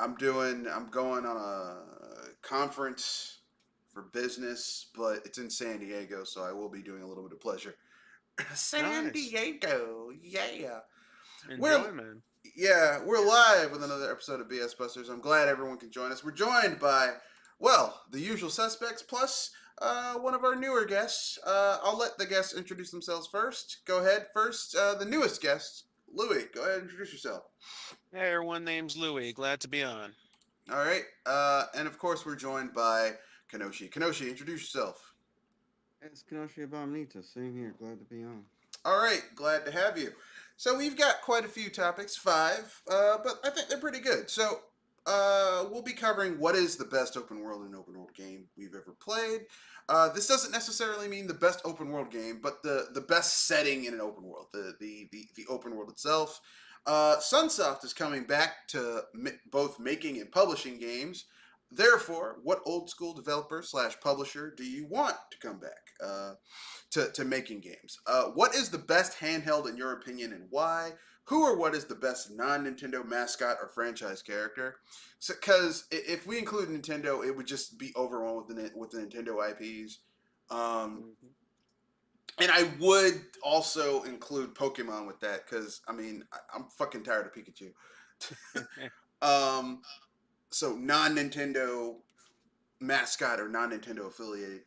I'm going on a conference for business, but it's in San Diego, so I will be doing a little bit of pleasure. San Nice. Diego, yeah. We're Enjoy, man. we're live with another episode of BS Busters. I'm glad everyone can join us. We're joined by, well, the usual suspects plus one of our newer guests. I'll let the guests introduce themselves first. Go ahead. First, the newest guest, Louis. Go ahead and introduce yourself. Hey, everyone, name's Louie. Glad to be on. All right. And of course, we're joined by Kenoshi. Kenoshi, introduce yourself. It's Kenoshi Abominita. Same here. Glad to be on. All right. Glad to have you. So we've got quite a few topics, five, but I think they're pretty good. So we'll be covering what is the best open world and open world game we've ever played. This doesn't necessarily mean the best open world game, but the best setting in an open world, the open world itself. Sunsoft is coming back to both making and publishing games. Therefore, what old school developer slash publisher do you want to come back to making games? What is the best handheld in your opinion and why? Who or what is the best non Nintendo mascot or franchise character? Because if we include Nintendo, it would just be overwhelmed with the Nintendo IPs. Um, Mhm. and I would also include Pokemon with that because I'm fucking tired of Pikachu. um, so non Nintendo mascot or non Nintendo affiliated.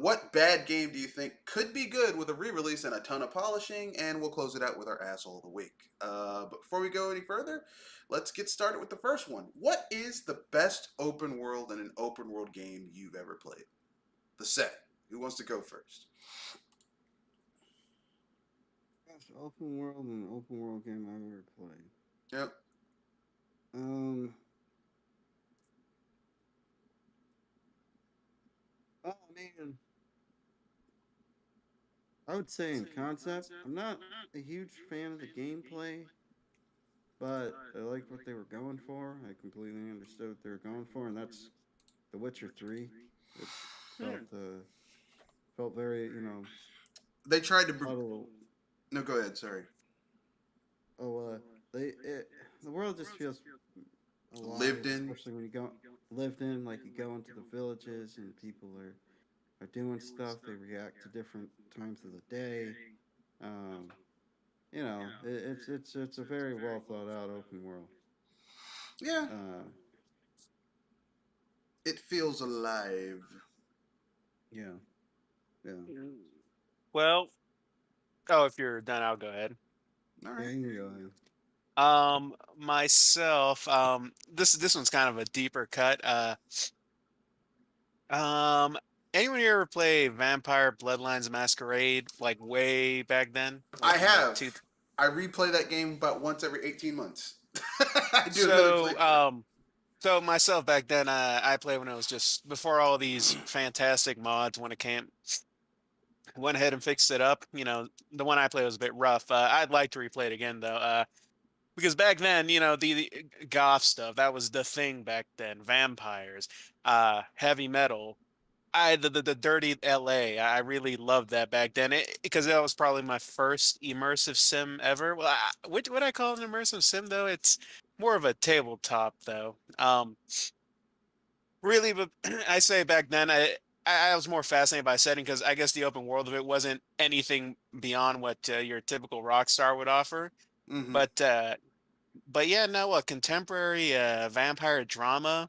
What bad game do you think could be good with a re release and a ton of polishing? And we'll close it out with our asshole of the week. But before we go any further, let's get started with the first one. What is the best open world in an open world game you've ever played? The set. Who wants to go first? Best open world and open world game I've ever played. Yep. Um. Oh man, I would say in concept, I'm not a huge fan of the gameplay, but I like what they were going for. I completely understood what they were going for, and that's The Witcher 3. It felt Hmm. felt very They tried to. huddle. No, go ahead. Sorry. Oh, they it the world just feels alive, Lived in. especially when you go lived in. Like you go into the villages and people are doing stuff. They react to different times of the day. Um, it's a very well thought out open world. Yeah. Uh, It feels alive. yeah, yeah, Well, oh, if you're done, I'll go ahead. All yeah. right. You can go ahead. Myself, this one's kind of a deeper cut. Um, anyone here ever play Vampire Bloodlines Masquerade like way back then, I like in the two? have. I replay that game about once every 18 months. I do another So, playthrough. so myself back then, I played when it was just before all these fantastic mods when it came went ahead and fixed it up. The one I played was a bit rough. I'd like to replay it again though, because back then, the goth stuff that was the thing back then. Vampires, heavy metal. The dirty LA. I really loved that back then because that was probably my first immersive sim ever. Well, what would I call it an immersive sim though? It's more of a tabletop though. Really, but I say back then I was more fascinated by setting because I guess the open world of it wasn't anything beyond what your typical Rockstar would offer. Mm-hmm. But uh, but yeah, no, a contemporary vampire drama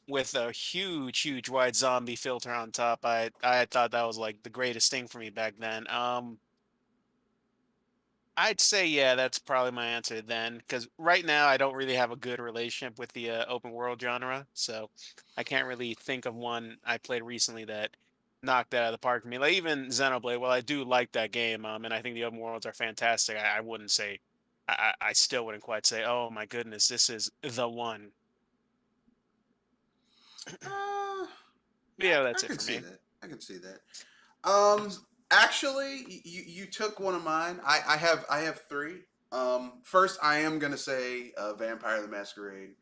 with a huge white zombie filter on top. I thought that was like the greatest thing for me back then. I'd say yeah, that's probably my answer then, because right now I don't really have a good relationship with the open world genre, so I can't really think of one I played recently that knocked that out of the park for me. Like even Xenoblade, well, I do like that game, and I think the open worlds are fantastic. I wouldn't say, I still wouldn't quite say, oh my goodness, this is the one. Uh, But yeah, I that's it can for see me. that. I can see that. Um, Actually, you took one of mine. I have three. First, I am gonna say Vampire the Masquerade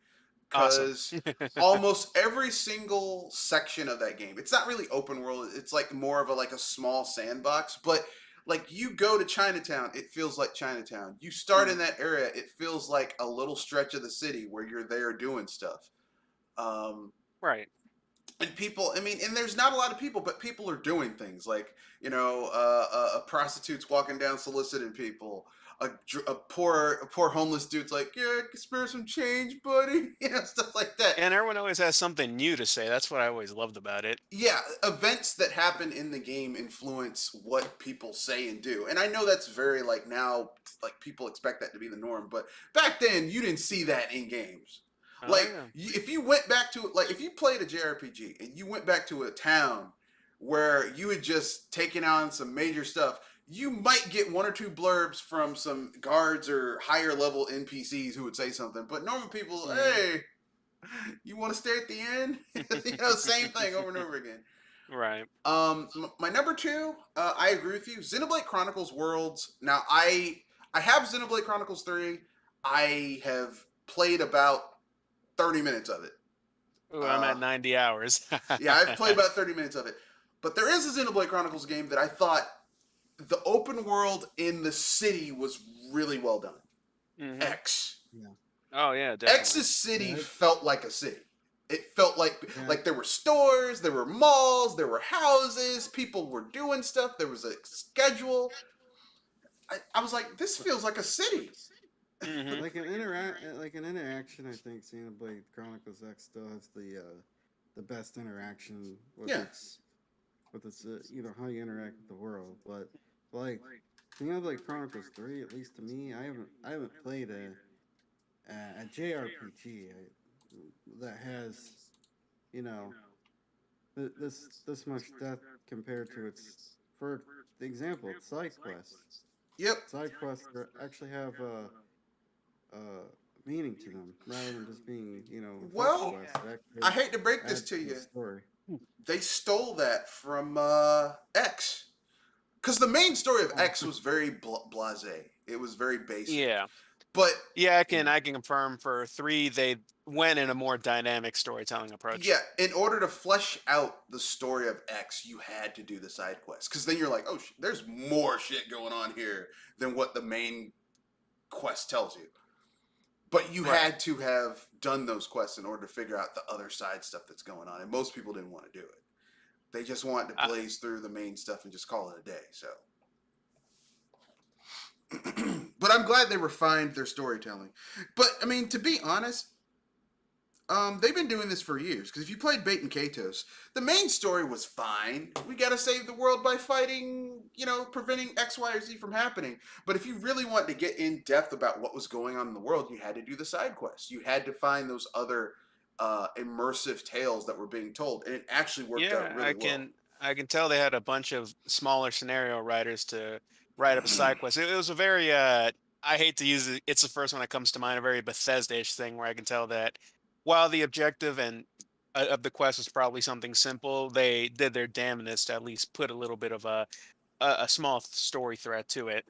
Awesome. because almost every single section of that game, it's not really open world. It's like more of a small sandbox, but Like you go to Chinatown, it feels like Chinatown. You start in that area, it feels like a little stretch of the city where you're there doing stuff. Um, Right. and people, I mean, and there's not a lot of people, but people are doing things like, prostitutes walking down soliciting people. A poor homeless dude's like, yeah, I can spare some change, buddy. Stuff like that. And everyone always has something new to say. That's what I always loved about it. Yeah, events that happen in the game influence what people say and do. And I know that's very like now, like people expect that to be the norm, but back then you didn't see that in games. Oh Like yeah. if you went back to like if you played a JRPG and you went back to a town where you had just taken on some major stuff, you might get one or two blurbs from some guards or higher level NPCs who would say something. But normal people, Yeah. hey, you want to stay at the end? Same thing over and over again. Right. My number two, I agree with you. Xenoblade Chronicles Worlds. Now, I have Xenoblade Chronicles 3. I have played about 30 minutes of it. Ooh, I'm Uh, at 90 hours. yeah, I've played about 30 minutes of it. But there is a Xenoblade Chronicles game that I thought the open world in the city was really well done. hmm X. Yeah. Oh yeah, definitely. X's city Yeah. felt like a city. It felt Yeah. like there were stores, there were malls, there were houses, people were doing stuff, there was a schedule. I was like, this feels like a city. hmm Like an interaction. I think Xenoblade Chronicles X still has the best interaction Yeah. with its how you interact with the world. But like Xenoblade Chronicles 3, at least to me, I haven't played a JRPG that has you know this much depth compared to its, for the example, its side quests. Yep. Side quests actually have uh, meaning to them rather than just being fetch Well, quests that I actually hate to break this add to to the you. story. They stole that from X. Because the main story of X was very blasé. It was very basic. Yeah. But Yeah, I Yeah. can confirm for 3 they went in a more dynamic storytelling approach. yeah, in order to flesh out the story of X, you had to do the side quests. Because then you're like, oh, there's more shit going on here than what the main quest tells you. But you Right. had to have done those quests in order to figure out the other side stuff that's going on. And most people didn't want to do it. They just wanted to Uh, blaze through the main stuff and just call it a day. So, but I'm glad they refined their storytelling. But I mean, to be honest, they've been doing this for years. Because if you played Bait and Katos, the main story was fine. We got to save the world by fighting, preventing X, Y, or Z from happening. But if you really wanted to get in depth about what was going on in the world, you had to do the side quests. You had to find those other immersive tales that were being told, and it actually worked out yeah, really well. I can tell they had a bunch of smaller scenario writers to write up a side quest. It was a very I hate to use it, it's the first one that comes to mind, a very Bethesda-ish thing where I can tell that while the objective and of the quest was probably something simple, they did their damnedest to at least put a little bit of a small story thread to it.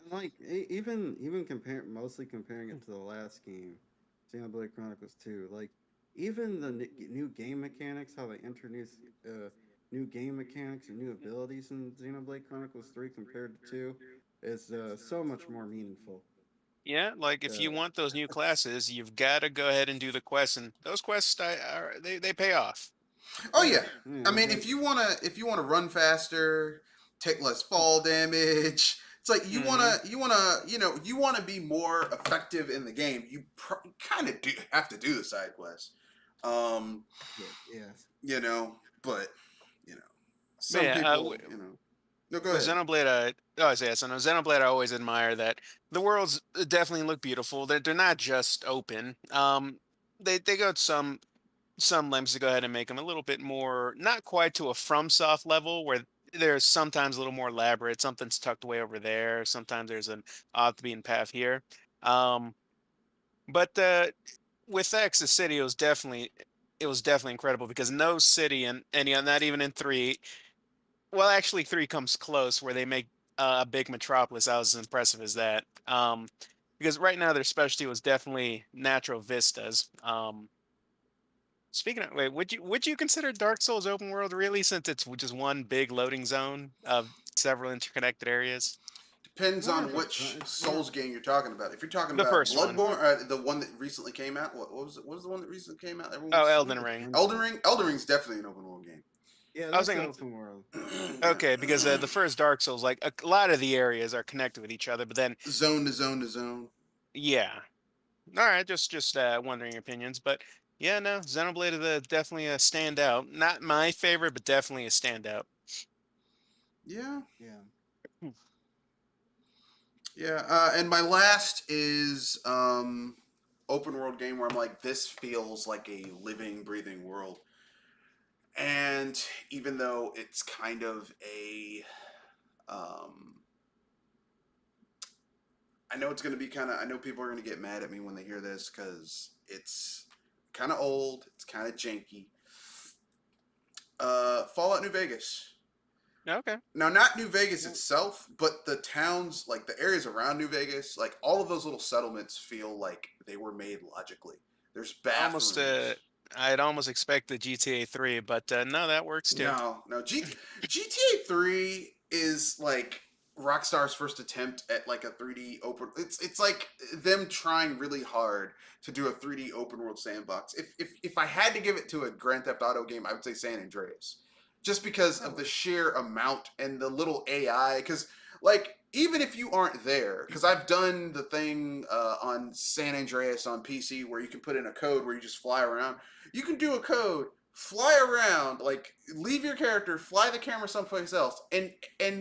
And like even mostly comparing it to the last game, Xenoblade Chronicles 2, like even the new game mechanics, how they introduce new game mechanics and new abilities in Xenoblade Chronicles 3 compared to 2 is so much more meaningful. Yeah, like if you Uh, want those new classes, you've got to go ahead and do the quests, and those quests they pay off. Oh yeah, yeah, I yeah, mean, like if you wanna run faster, take less fall damage. It's like hmm you wanna be more effective in the game. You kind of do have to do the side quests. Um, yeah. you know, but you know, But some yeah, people, No, go with ahead. Xenoblade, oh, so yeah, so no, Xenoblade, I always admire that the worlds definitely look beautiful. They're not just open. They go to some lengths to go ahead and make them a little bit more, not quite to a FromSoft level where there's sometimes a little more elaborate. Something's tucked away over there. Sometimes there's an off the beaten path here. Um, but with X, the city, it was definitely incredible because no city and not even in 3. Well, actually, 3 comes close where they make a big metropolis. I was as impressive as that. Because right now their specialty was definitely natural vistas. Speaking of, wait, would you consider Dark Souls open world really, since it's just one big loading zone of several interconnected areas. Depends on Whatever. which It's not. Souls game you're talking about. If you're talking The about first one. Bloodborne, the one that recently came out, what was it? What was the one that recently came out? Oh, Everyone's Elden Ring. Elden Ring. Elden Ring's definitely an open world game. Yeah, I was that's thinking, open world. okay, because the first Dark Souls, like a lot of the areas are connected with each other, but then, Zone to zone to zone. yeah. All right, just wondering opinions, but yeah, no, Xenoblade is definitely a standout. Not my favorite, but definitely a standout. Yeah. Yeah. Yeah. And my last is open world game where I'm like, this feels like a living, breathing world. And even though it's kind of a I know it's going to be kind of. I know people are going to get mad at me when they hear this because it's kind of old. It's kind of janky. Fallout New Vegas. Okay. Now, not New Vegas itself, but the towns, like the areas around New Vegas, like all of those little settlements feel like they were made logically. There's Almost, bathrooms. I'd almost expect the GTA 3, but no, that works too. No. GTA 3 is like Rockstar's first attempt at like a 3D open. It's like them trying really hard to do a 3D open world sandbox. If I had to give it to a Grand Theft Auto game, I would say San Andreas, just because of the sheer amount and the little AI. Because like even if you aren't there, because I've done the thing on San Andreas on PC where you can put in a code where you just fly around. You can do a code, fly around, like leave your character, fly the camera someplace else, and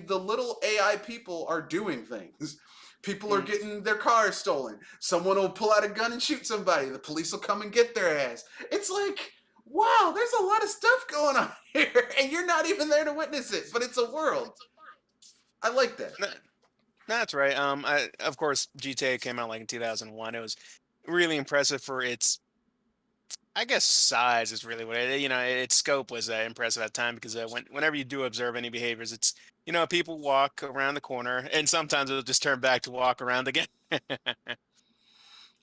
the little AI people are doing things. People are getting their cars stolen. Someone will pull out a gun and shoot somebody. The police will come and get their ass. It's like, wow, there's a lot of stuff going on here, and you're not even there to witness it, but it's a world. I like that. That's right. Of course, GTA came out like in 2001. It was really impressive for its, I guess, size is really what its scope was impressive at the time because whenever you do observe any behaviors, it's, people walk around the corner and sometimes it'll just turn back to walk around again.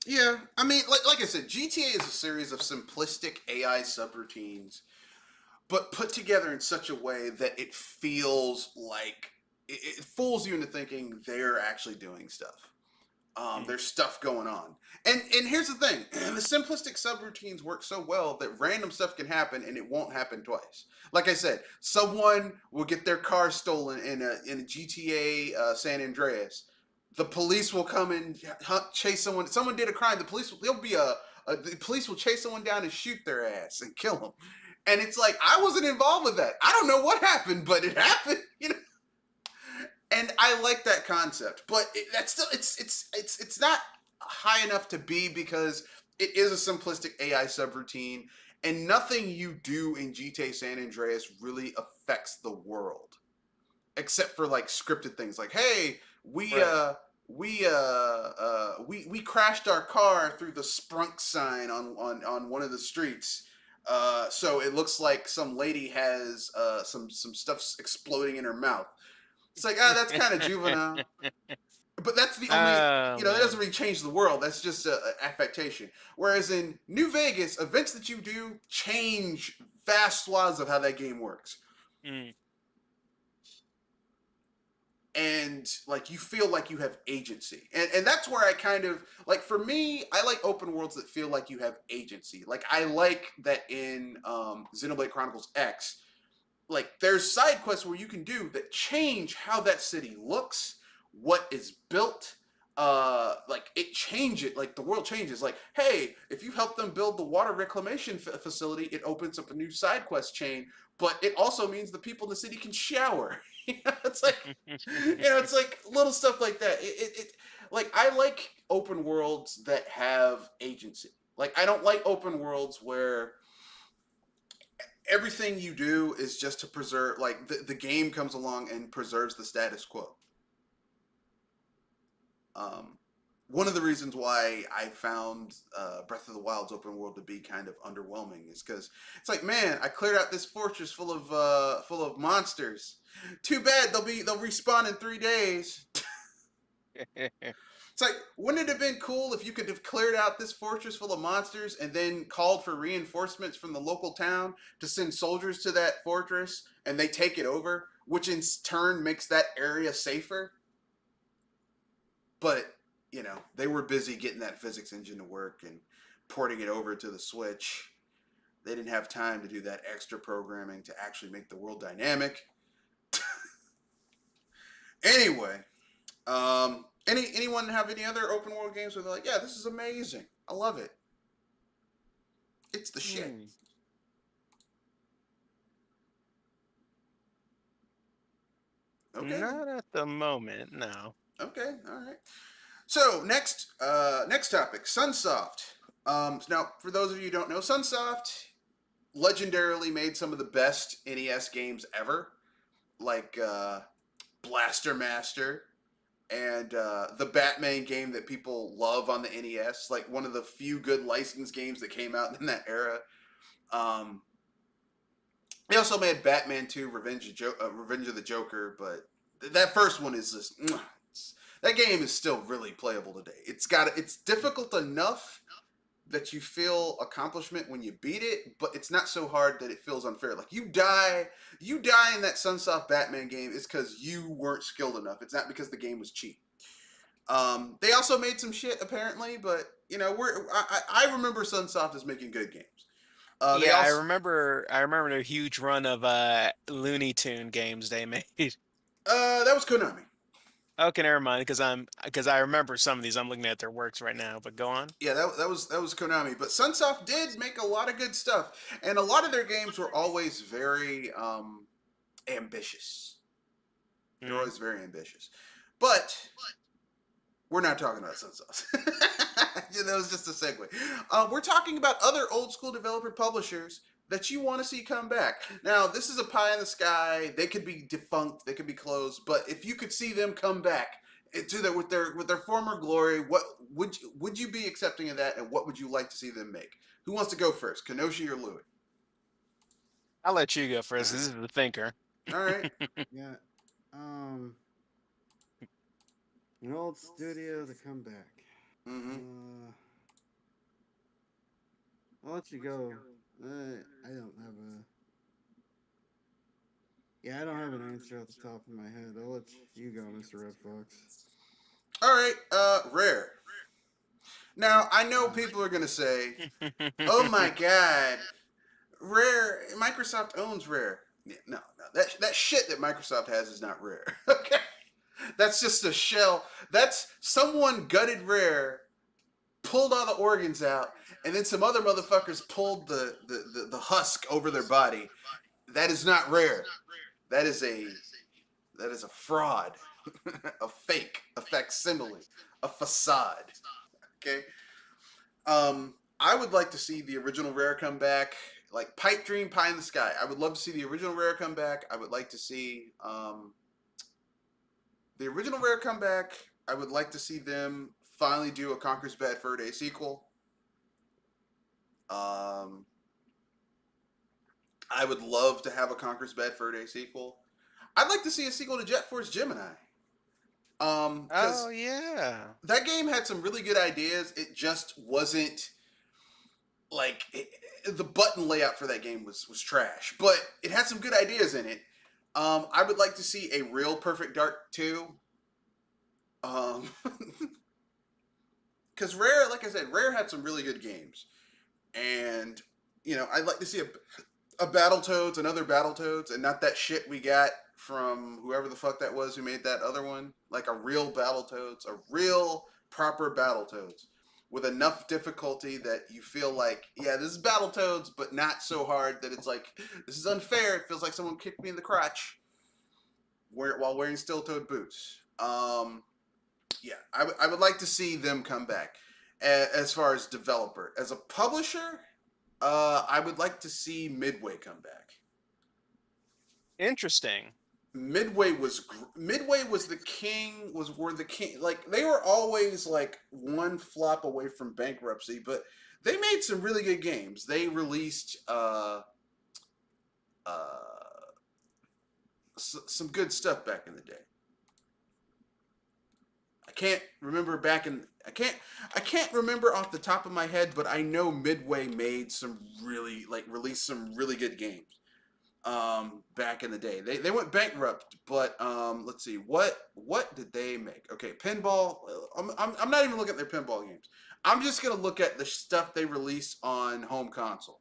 Yeah, I mean, like I said, GTA is a series of simplistic AI subroutines, but put together in such a way that it feels like it fools you into thinking they're actually doing stuff. There's stuff going on, and here's the thing: the simplistic subroutines work so well that random stuff can happen, and it won't happen twice. Like I said, someone will get their car stolen in a GTA San Andreas. The police will come and chase someone. Someone did a crime. The police will chase someone down and shoot their ass and kill them. And it's like I wasn't involved with that. I don't know what happened, but it happened. And I like that concept, but that's still it's not high enough to be because it is a simplistic AI subroutine, and nothing you do in GTA San Andreas really affects the world, except for like scripted things like, hey, we Right. we crashed our car through the sprunk sign on one of the streets. So it looks like some lady has some stuff exploding in her mouth. It's like, that's kind of juvenile. But that's the only, Oh that doesn't man. really change the world. That's just a affectation. Whereas in New Vegas, events that you do change vast swaths of how that game works. Mm. And like you feel like you have agency. And that's where I kind of like, for me, I like open worlds that feel like you have agency. Like I like that in Xenoblade Chronicles X, like there's side quests where you can do that change how that city looks, what is built. Like it changes, like the world changes. Like, hey, if you help them build the water reclamation facility, it opens up a new side quest chain. But it also means the people in the city can shower. It's like, it's like little stuff like that. Like I like open worlds that have agency. Like I don't like open worlds where everything you do is just to preserve, like the game comes along and preserves the status quo. One of the reasons why I found Breath of the Wild's open world to be kind of underwhelming is because it's like, man, I cleared out this fortress full of monsters. Too bad they'll respawn in 3 days. It's like, wouldn't it have been cool if you could have cleared out this fortress full of monsters and then called for reinforcements from the local town to send soldiers to that fortress and they take it over? which in turn makes that area safer. But, they were busy getting that physics engine to work and porting it over to the Switch. They didn't have time to do that extra programming to actually make the world dynamic. Anyway, anyone have any other open world games where they're like, yeah, this is amazing. I love it. It's the shit. Okay. Not at the moment, no. Okay, all right. So next topic, Sunsoft. Now, for those of you who don't know, Sunsoft legendarily made some of the best NES games ever, like Blaster Master and the Batman game that people love on the NES, like one of the few good licensed games that came out in that era. They also made Batman 2: Revenge of the Joker, but that first one is just that game is still really playable today. It's difficult enough that you feel accomplishment when you beat it, but it's not so hard that it feels unfair. Like you die in that Sunsoft Batman game, it's because you weren't skilled enough. It's not because the game was cheap. They also made some shit apparently, but I remember Sunsoft as making good games. I remember the huge run of Looney Tune games they made. That was Konami. Okay, never mind. Because I remember some of these. I'm looking at their works right now. But go on. Yeah, that was Konami. But Sunsoft did make a lot of good stuff, and a lot of their games were always very ambitious. They were always very ambitious. But we're not talking about Sunsoft. That was just a segue. We're talking about other old school developer publishers that you want to see come back. Now, this is a pie in the sky. They could be defunct. They could be closed. But if you could see them come back with their former glory, what would you be accepting of that, and what would you like to see them make? Who wants to go first, Kenoshi or Louis? I'll let you go first. This is the thinker. All right. Yeah. An old studio to come back. Mm-hmm. I'll let you go. I don't have an answer off the top of my head. I'll let you go, Mr. Red Fox. All right. Rare. Now, I know people are gonna say, "Oh my God, Rare! Microsoft owns Rare." No. That shit that Microsoft has is not Rare. Okay. That's just a shell. That's someone gutted Rare, pulled all the organs out, and then some other motherfuckers pulled the husk over their body. That is not Rare. That is a fraud, a fake, a facsimile, a facade. Okay. I would like to see the original Rare come back, like Pipe Dream, Pie in the Sky. I would love to see the original Rare come back. I would like to see the original Rare come back. I would like to see them finally do a Conker's Bad Fur Day sequel. I would love to have a Conker's Bad Fur Day sequel. I'd like to see a sequel to Jet Force Gemini. Oh yeah, that game had some really good ideas. It just wasn't like the button layout for that game was trash, but it had some good ideas in it. I would like to see a real Perfect Dark 2. Because Rare, like I said, Rare had some really good games, and I'd like to see a Battletoads, another Battletoads, and not that shit we got from whoever the fuck that was who made that other one. Like a real Battletoads, a real proper Battletoads with enough difficulty that you feel like, yeah, this is Battletoads, but not so hard that it's like, this is unfair. It feels like someone kicked me in the crotch while wearing steel-toed boots. Yeah, I would like to see them come back. As far as developer, as a publisher, I would like to see Midway come back. interesting. Midway was the king. Like they were always like one flop away from bankruptcy, but they made some really good games. They released some good stuff back in the day. I can't remember off the top of my head, but I know Midway made some really released some really good games. back in the day. They went bankrupt, but let's see, what did they make? Okay, pinball. I'm not even looking at their pinball games. I'm just gonna look at the stuff they release on home consoles.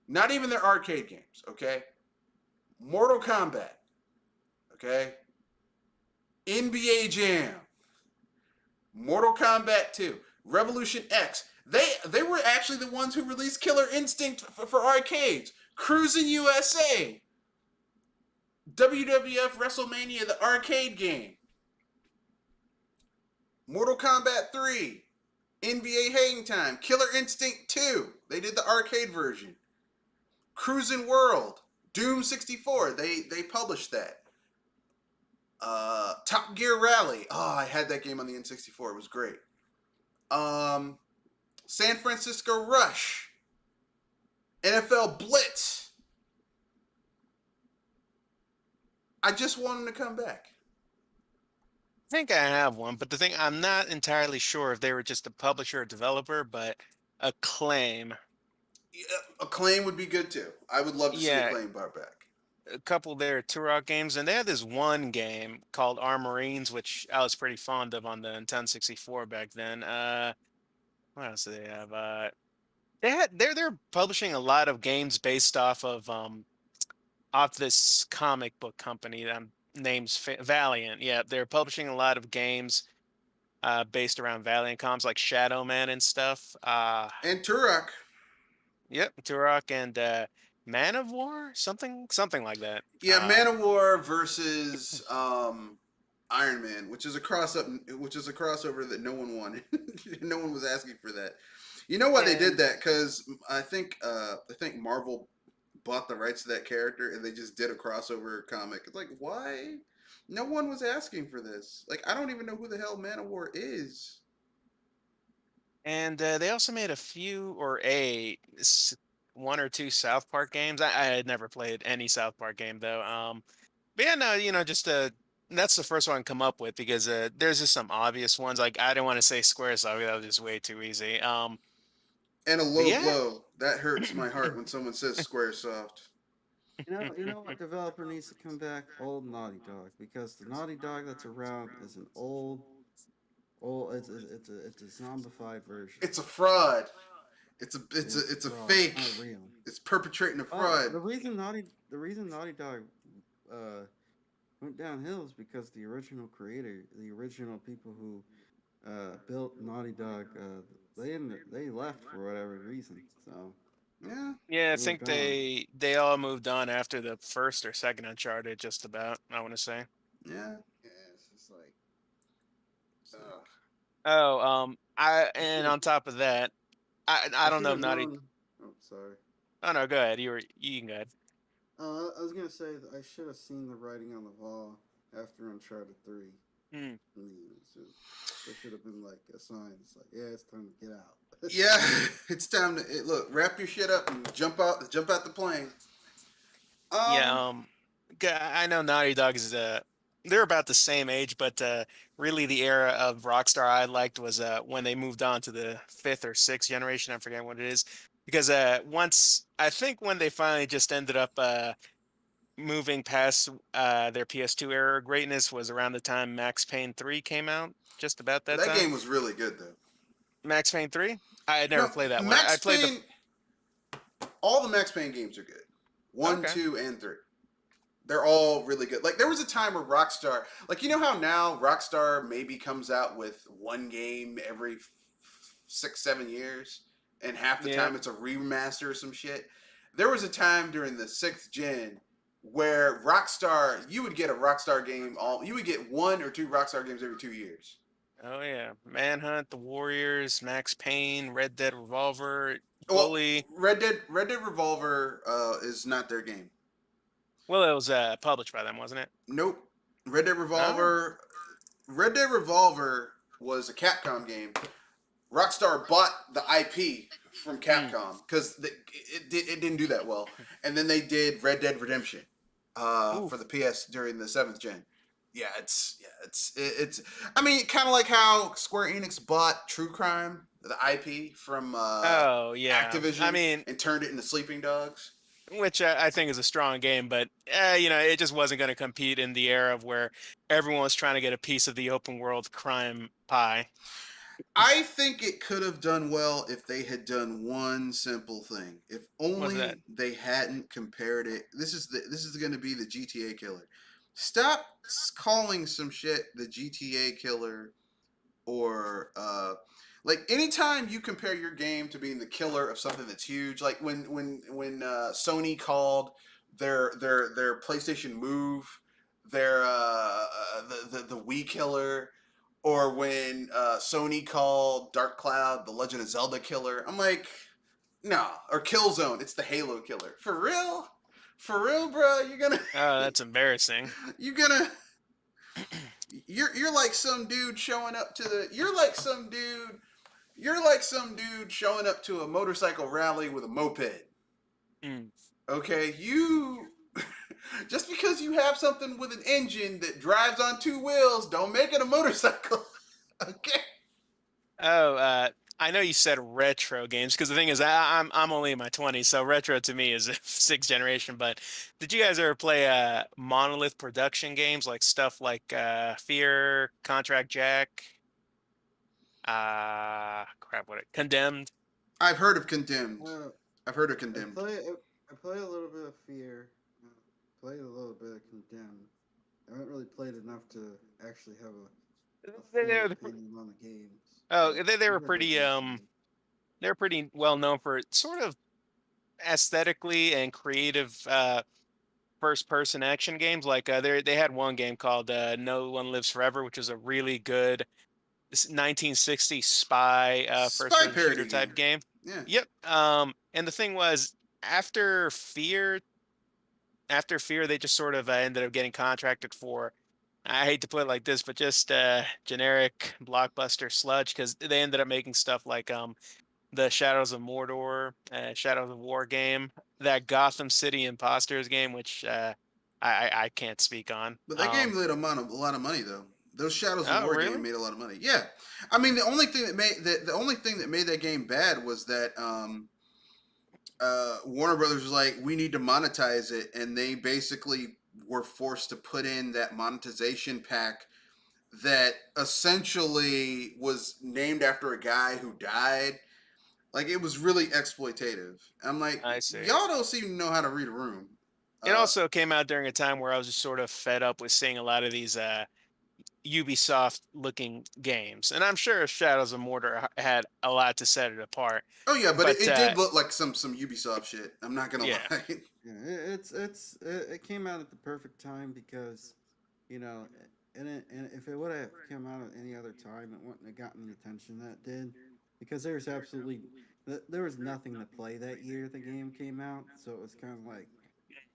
Not even their arcade games. Okay, Mortal Kombat. Okay, NBA Jam, Mortal Kombat 2, Revolution X. They were actually the ones who released Killer Instinct for arcades. Cruising USA, WWF WrestleMania, the arcade game, Mortal Kombat 3, NBA Hang Time, Killer Instinct 2. They did the arcade version. Cruising World, Doom 64. They published that. Top Gear Rally. Oh, I had that game on the N64. It was great. San Francisco Rush, NFL Blitz. I just want them to come back. I think I have one, but the thing I'm not entirely sure if they were just a publisher or developer, but Acclaim. Yeah, Acclaim would be good too. I would love to see Yeah, Acclaim brought back. a couple of their Turok games, and they had this one game called Armorines, which I was pretty fond of on the Nintendo 64 back then. What else do they have? They're publishing a lot of games based off this comic book company that names Valiant. Yeah, they're publishing a lot of games based around Valiant comics like Shadow Man and stuff. And Turok. Yep, Turok and Man of War, something like that. Yeah, Man of War versus Iron Man, which is a crossover that no one wanted. No one was asking for that. You know why they did that? Because I think Marvel bought the rights to that character and they just did a crossover comic. It's like, why? No one was asking for this. Like, I don't even know who the hell Man of War is. And they also made one or two South Park games. I had never played any South Park game though. But yeah, no, just that's the first one I come up with because there's just some obvious ones. Like I didn't want to say Squaresoft, that was just way too easy. And a But low yeah, blow. That hurts my heart when someone says Squaresoft. You know what developer needs to come back? Old Naughty Dog, because the Naughty Dog that's around is an old. It's a zombified version. It's a fraud. It's a fraud. fake. It's not real. It's perpetrating a fraud. The reason Naughty Dog went downhill is because the original creator, the original people who built Naughty Dog, they left for whatever reason. So Yeah. yeah, I they think moved on. they all moved on after the first or second Uncharted, just about. I want to say. Yeah. Yeah, it's just like Ugh. Oh, and should have on top of that, I I don't should know have Naughty. known. Oh, sorry. Oh no, go ahead. You can go ahead. I was gonna say that I should have seen the writing on the wall after Uncharted 3. Hmm. There should have been like a sign. It's like, yeah, it's time to get out. Yeah. It's time to look. Wrap your shit up and jump out the plane. Yeah, Um. I know Naughty Dog is they're about the same age, but really the era of Rockstar I liked was when they moved on to the fifth or sixth generation. I forget what it is, because once I think when they finally just ended up moving past their PS2 era of greatness was around the time Max Payne 3 came out, just about that That time. game was really good though. Max Payne 3? I had never No, played that one. I Max played the Payne. All the Max Payne games are good. 1, okay. 2, and 3. They're all really good. Like there was a time where Rockstar, like you know how now Rockstar maybe comes out with one game every 6, 7 years, and half the Yeah. time it's a remaster or some shit. There was a time during the 6th gen where Rockstar, you would get a Rockstar game you would get 1 or 2 Rockstar games every 2 years. Oh yeah. Manhunt, The Warriors, Max Payne, Red Dead Revolver, Well, Bully. Red Dead Revolver is not their game. Well, it was published by them, wasn't it? Nope. Red Dead Oh. Revolver. Red Dead Revolver was a Capcom game. Rockstar bought the IP from Hmm. Capcom because it didn't do that well, and then they did Red Dead Redemption Ooh. for the PS during the 7th gen. Yeah, it's. I mean, kind of like how Square Enix bought True Crime, the IP from Oh yeah. I Activision, mean, and turned it into Sleeping Dogs. which I think is a strong game, but it just wasn't going to compete in the era of where everyone was trying to get a piece of the open world crime pie. I think it could have done well if they had done one simple thing. If What's that? only they hadn't compared it. This is going to be the GTA killer. Stop calling some shit the GTA killer, or like anytime you compare your game to being the killer of something that's huge, like when Sony called their PlayStation Move their the Wii killer, or when Sony called Dark Cloud the Legend of Zelda killer. I'm like, nah. Or Killzone, it's the Halo killer. For real, bro. Oh, that's embarrassing. You're gonna you're like some dude showing up to the you're like some dude showing up to a motorcycle rally with a moped. Mm. Okay, you just because you have something with an engine that drives on two wheels, don't make it a motorcycle. Okay. Oh, I know you said retro games because the thing is, I'm only in my 20s, so retro to me is sixth generation. But did you guys ever play Monolith production games like stuff like Fear, Contract Jack, crap, Condemned? I've heard of Condemned. Uh, I've heard of I Condemned. play I play a little bit of Fear. Played a little bit of Condemned. I haven't really played enough to actually have a They, full they, opinion on the games. oh, But they I've were heard they're pretty decent. they're pretty well known for sort of aesthetically and creative first person action games. Like they had one game called No One Lives Forever, which was a really good 1960s spy first Spy person shooter parody type game. game. Yeah. Yep. And the thing was, after Fear, after Fear, they just sort of ended up getting contracted for. I hate to put it like this, but just generic blockbuster sludge because they ended up making stuff like the Shadows of Mordor, Shadows of War game, that Gotham City Imposters game, which I can't speak on. But that game made a lot of money though. Those Shadows of Oh, War game really? made a lot of money. Yeah. I mean, the only thing that made that game bad was that Warner Brothers was like, we need to monetize it, and they basically were forced to put in that monetization pack that essentially was named after a guy who died. Like it was really exploitative. I'm like, I see. y'all don't seem to know how to read a room. It Uh, also came out during a time where I was just sort of fed up with seeing a lot of these Ubisoft looking games, and I'm sure Shadows of Mordor had a lot to set it apart. oh yeah, but But it did look like some Ubisoft shit. I'm not gonna yeah, lie. Yeah, it came out at the perfect time because, you know, and if it would have come out at any other time, it wouldn't have gotten the attention that it did, because there was nothing to play that year the game came out, so it was kind of like,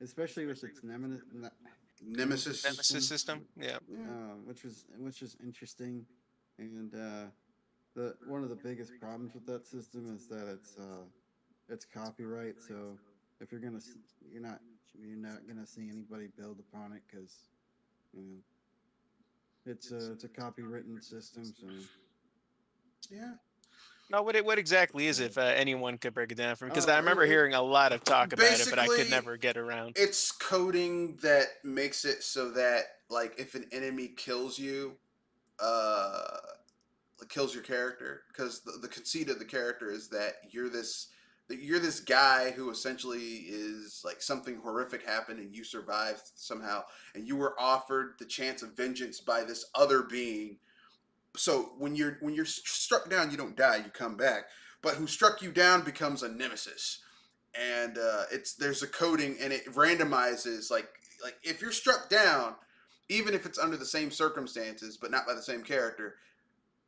especially with its Nemesis Nemesis. Nemesis system, system. Yeah. Yeah. which is interesting, and the one of the biggest problems with that system is that it's copyright. So if you're gonna you're not gonna see anybody build upon it because you know it's a copywritten system. So Yeah. No, what exactly is it? If anyone could break it down for me, because I oh, remember hearing a lot of talk about it, but I could Basically, never get around. it's coding that makes it so that like if an enemy kills you, uh, kills your character, because the conceit of the character is that you're this guy who essentially is like something horrific happened and you survived somehow, and you were offered the chance of vengeance by this other being. So when you're struck down, you don't die, you come back. But who struck you down becomes a nemesis, and it's there's a coding, and it randomizes like if you're struck down, even if it's under the same circumstances but not by the same character,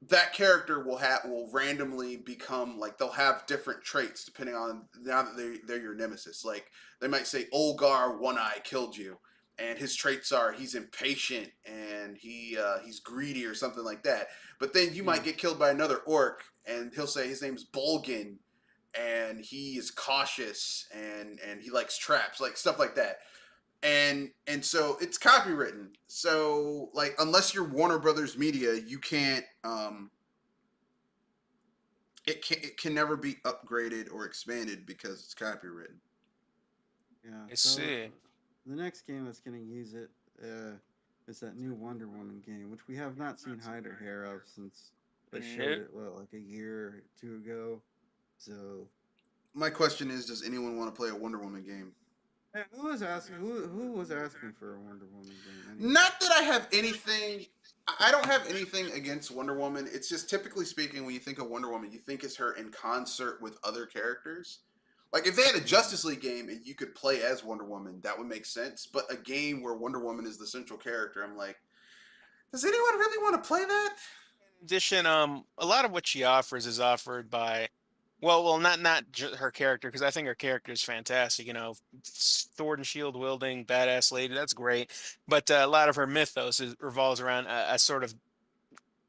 that character will randomly become like they'll have different traits depending on now that they're your nemesis. Like they might say Olgar One Eye killed you, and his traits are he's impatient and he's greedy or something like that. But then you might get killed by another orc, and he'll say his name's Bolgan, and he is cautious and he likes traps, like stuff like that. And so it's copywritten. So like unless you're Warner Brothers Media, you can't it can never be upgraded or expanded because it's copywritten. Yeah. I So see. the next game that's going to use it is that new Wonder Woman game, which we have not seen hide or hair of since they showed Nope. it like a year or two ago. So My question is, does anyone want to play a Wonder Woman game? who was asking? Who was asking for a Wonder Woman game? Anyway. Not that I have anything. I don't have anything against Wonder Woman. It's just typically speaking, when you think of Wonder Woman, you think it's her in concert with other characters. Like if they had a Justice League game and you could play as Wonder Woman, that would make sense. But a game where Wonder Woman is the central character, I'm like, does anyone really want to play that? In addition, a lot of what she offers is offered by, not her character, because I think her character is fantastic. Sword and shield wielding, badass lady. That's great. But a lot of her mythos revolves around a sort of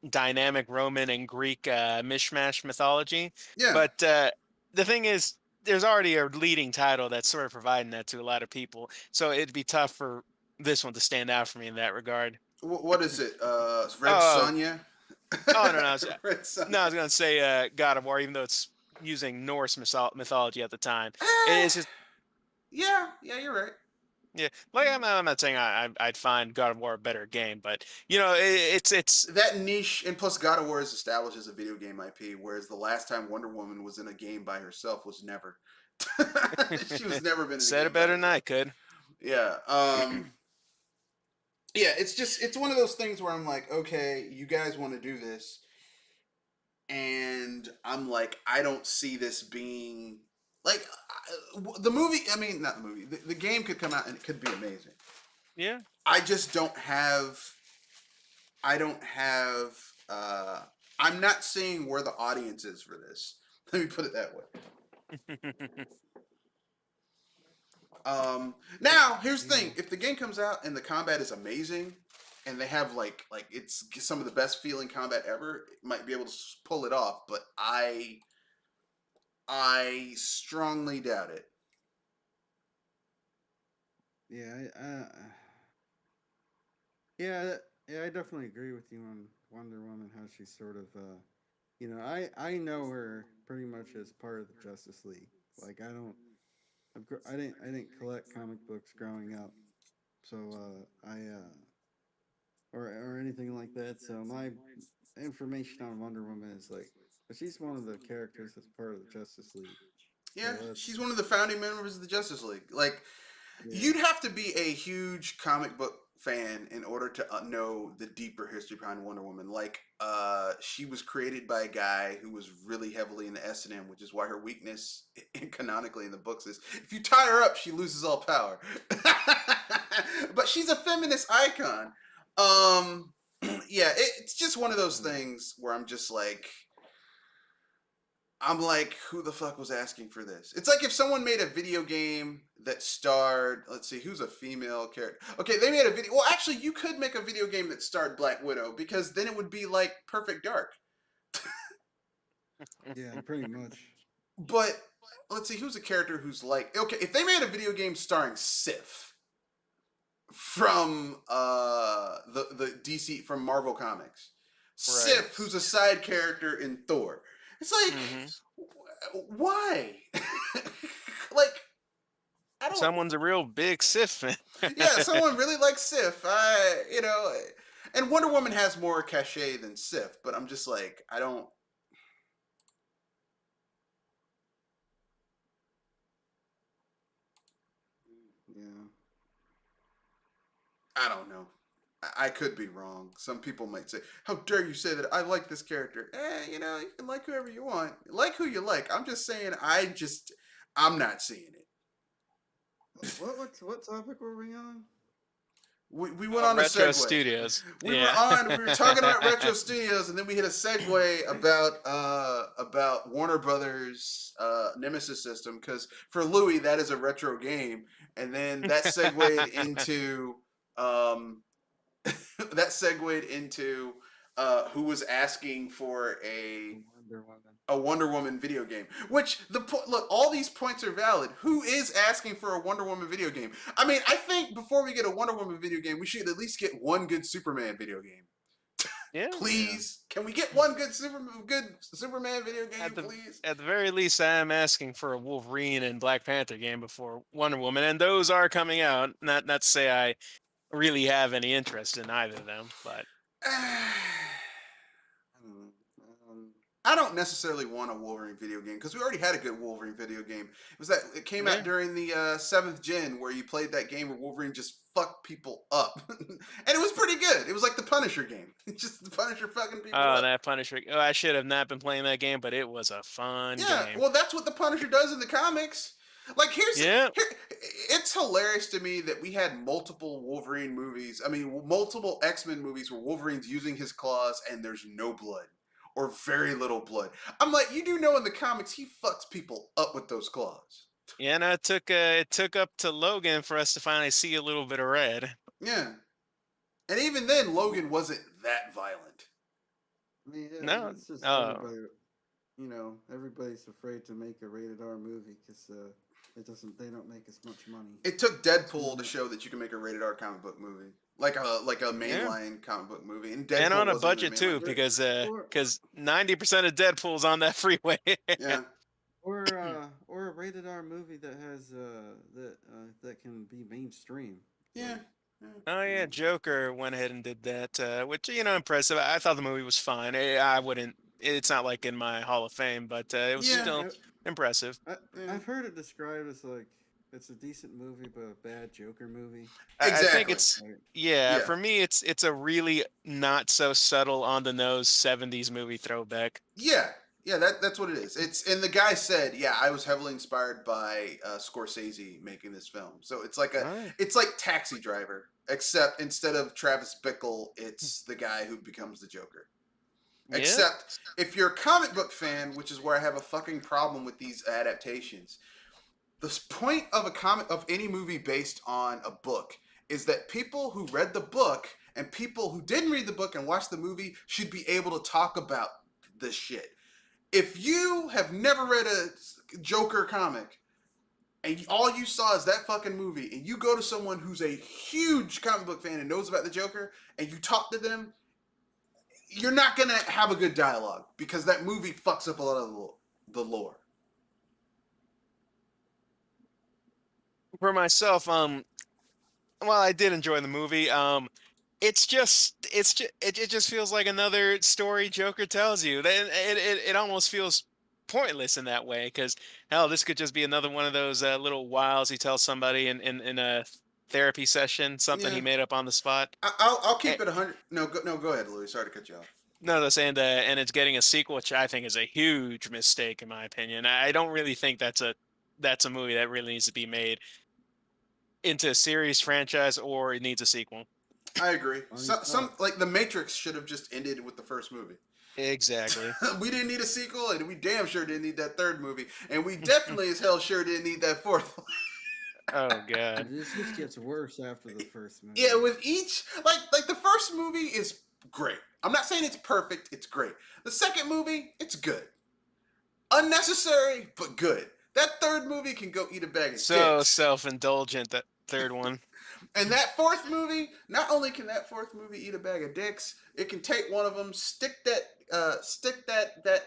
dynamic Roman and Greek mishmash mythology. Yeah. But the thing is, there's already a leading title that's sort of providing that to a lot of people. So it'd be tough for this one to stand out for me in that regard. What is it? Red Oh, Sonja? oh no, no, Red no, I Sonja. was gonna say God of War, even though it's using Norse mythology at the time. Eh, It's just yeah, you're right. yeah, like I'm not saying I'd find God of War a better game, but it's That niche, and plus God of War is established as a video game IP, whereas the last time Wonder Woman was in a game by herself was never. She was never been in a said game it by better than I herself. could. Yeah. Yeah, it's one of those things where I'm like, okay, you guys want to do this, and I'm like, I don't see this being like the movie. I mean, not the movie. The game could come out and it could be amazing. Yeah. I just don't have. I don't have. Uh, I'm not seeing where the audience is for this. Let me put it that way. Now here's the thing: if the game comes out and the combat is amazing, and they have like it's some of the best feeling combat ever, it might be able to pull it off. But I strongly doubt it. Yeah, yeah, yeah. I definitely agree with you on Wonder Woman. How she's sort of, I know her pretty much as part of the Justice League. Like I didn't collect comic books growing up, so or anything like that. So my information on Wonder Woman is like, but she's one of the characters that's part of the Justice League. So Yeah, that's she's one of the founding members of the Justice League. Like, yeah, you'd have to be a huge comic book fan in order to know the deeper history behind Wonder Woman. Like, she was created by a guy who was really heavily into S&M, which is why her weakness, canonically in the books, is if you tie her up, she loses all power. But she's a feminist icon. Yeah, it's just one of those things where I'm like, who the fuck was asking for this? It's like if someone made a video game that starred, let's see, who's a female character? Okay, they made a video. Well, actually, you could make a video game that starred Black Widow because then it would be like Perfect Dark. yeah, pretty much. But let's see, who's a character who's like, okay, if they made a video game starring Sif from the DC from Marvel Comics, Right. Sif, who's a side character in Thor. It's like, Hmm. why? Like, I don't. Someone's a real big Sith fan. Yeah, someone really likes Sif. And Wonder Woman has more cachet than Sif, but I'm just like, I don't. Yeah. I don't know. I could be wrong. Some people might say, "How dare you say that? I like this character." You can like whoever you want. Like who you like. I'm just saying. I'm not seeing it. What topic were we on? We went on a Retro segue. Studios. We Yeah. were talking about Retro Studios, and then we hit a segue about Warner Brothers Nemesis system, because for Louis that is a retro game, and then that segued into who was asking for Wonder Woman. a Wonder Woman video game. Which look, all these points are valid. Who is asking for a Wonder Woman video game? I mean, I think before we get a Wonder Woman video game, we should at least get one good Superman video game. Yeah. Please, can we get one good Superman video game, At the please? at the very least, I am asking for a Wolverine and Black Panther game before Wonder Woman, and those are coming out. Not to say I really have any interest in either of them, but I don't necessarily want a Wolverine video game because we already had a good Wolverine video game. It came out yeah. during the 7th gen where you played that game where Wolverine just fucked people up, and it was pretty good. It was like the Punisher game, just the Punisher fucking people Oh, up. that Punisher! Oh, I should have not been playing that game, but it was a fun Yeah, game. well, that's what the Punisher does in the comics. Like, Yeah. it's hilarious to me that we had multiple Wolverine movies. I mean, multiple X-Men movies where Wolverine's using his claws and there's no blood or very little blood. I'm like, you do know in the comics he fucks people up with those claws. Yeah, no, it took up to Logan for us to finally see a little bit of red. Yeah, and even then, Logan wasn't that violent. I mean, yeah, No, it's just oh, everybody. You know, everybody's afraid to make a rated R movie because they don't make as much money. It took Deadpool to show that you can make a rated R comic book movie, like a yeah, mainline comic book movie, and Deadpool and on a wasn't even budget too, mainline. Or because 90% of Deadpool's on that freeway. Yeah. or a rated R movie that has that can be mainstream. Yeah. Like, Oh you yeah, know, Joker went ahead and did that, which impressive. I thought the movie was fine. I wouldn't. It's not like in my Hall of Fame, but it was Yeah. still impressive. Yeah. I've heard it described as like it's a decent movie but a bad Joker movie. I think Exactly. it's Like, yeah. Yeah. For me, it's a really not so subtle on the nose '70s movie throwback. Yeah. Yeah, that's what it is. And the guy said, yeah, I was heavily inspired by Scorsese making this film. So Right. it's like Taxi Driver, except instead of Travis Bickle, it's the guy who becomes the Joker. Yeah. Except if you're a comic book fan, which is where I have a fucking problem with these adaptations. The point of of any movie based on a book is that people who read the book and people who didn't read the book and watched the movie should be able to talk about this shit. If you have never read a Joker comic and all you saw is that fucking movie and you go to someone who's a huge comic book fan and knows about the Joker and you talk to them, you're not going to have a good dialogue because that movie fucks up a lot of the lore. For myself, while I did enjoy the movie, it just feels like another story Joker tells you. It almost feels pointless in that way because hell, this could just be another one of those little wiles he tells somebody in a therapy session, something he Yeah. made up on the spot. I'll keep Eh, it 100. No, go ahead, Louis. Sorry to cut you off. No, that's and it's getting a sequel, which I think is a huge mistake in my opinion. I don't really think that's a movie that really needs to be made into a series franchise or it needs a sequel. I agree. Some like The Matrix should have just ended with the first movie. Exactly. We didn't need a sequel, and we damn sure didn't need that third movie, and we definitely as hell sure didn't need that fourth one. Oh god. this just gets worse after the first movie. Yeah, with each like the first movie is great. I'm not saying it's perfect, it's great. The second movie, it's good. Unnecessary, but good. That third movie can go eat a bag of So dicks. self-indulgent, that third one. And that fourth movie, not only can that fourth movie eat a bag of dicks, it can take one of them, stick that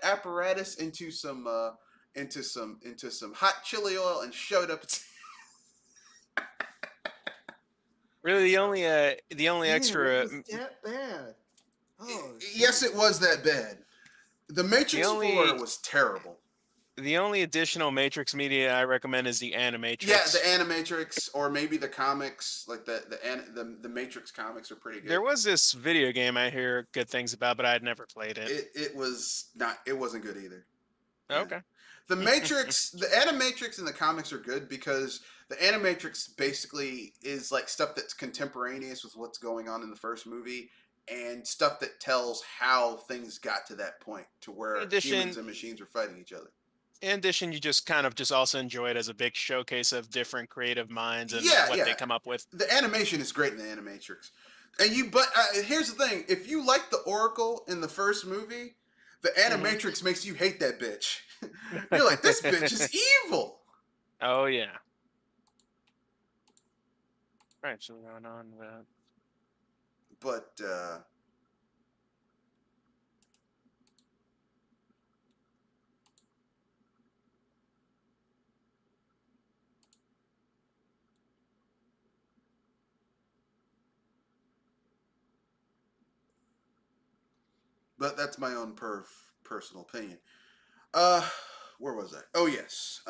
apparatus into some hot chili oil and shove it up its. Really, the only Man, extra, it was that bad. Oh, Yes, it was that bad. The Matrix The only- 4 was terrible. the only additional Matrix media I recommend is the Animatrix. Yeah, the Animatrix or maybe the comics, like the Matrix comics are pretty good. There was this video game I hear good things about, but I'd never played it. It wasn't good either. Okay. The Matrix, the Animatrix and the comics are good because the Animatrix basically is like stuff that's contemporaneous with what's going on in the first movie and stuff that tells how things got to that point to where humans and machines were fighting each other. In addition, you just kind of just also enjoy it as a big showcase of different creative minds and what they come up with. The animation is great in the Animatrix. But here's the thing: if you like the Oracle in the first movie, the Animatrix makes you hate that bitch. You're like, this bitch is evil. Oh yeah. Right, so we're going on with. But but that's my own personal opinion. Uh, where was I? Oh yes.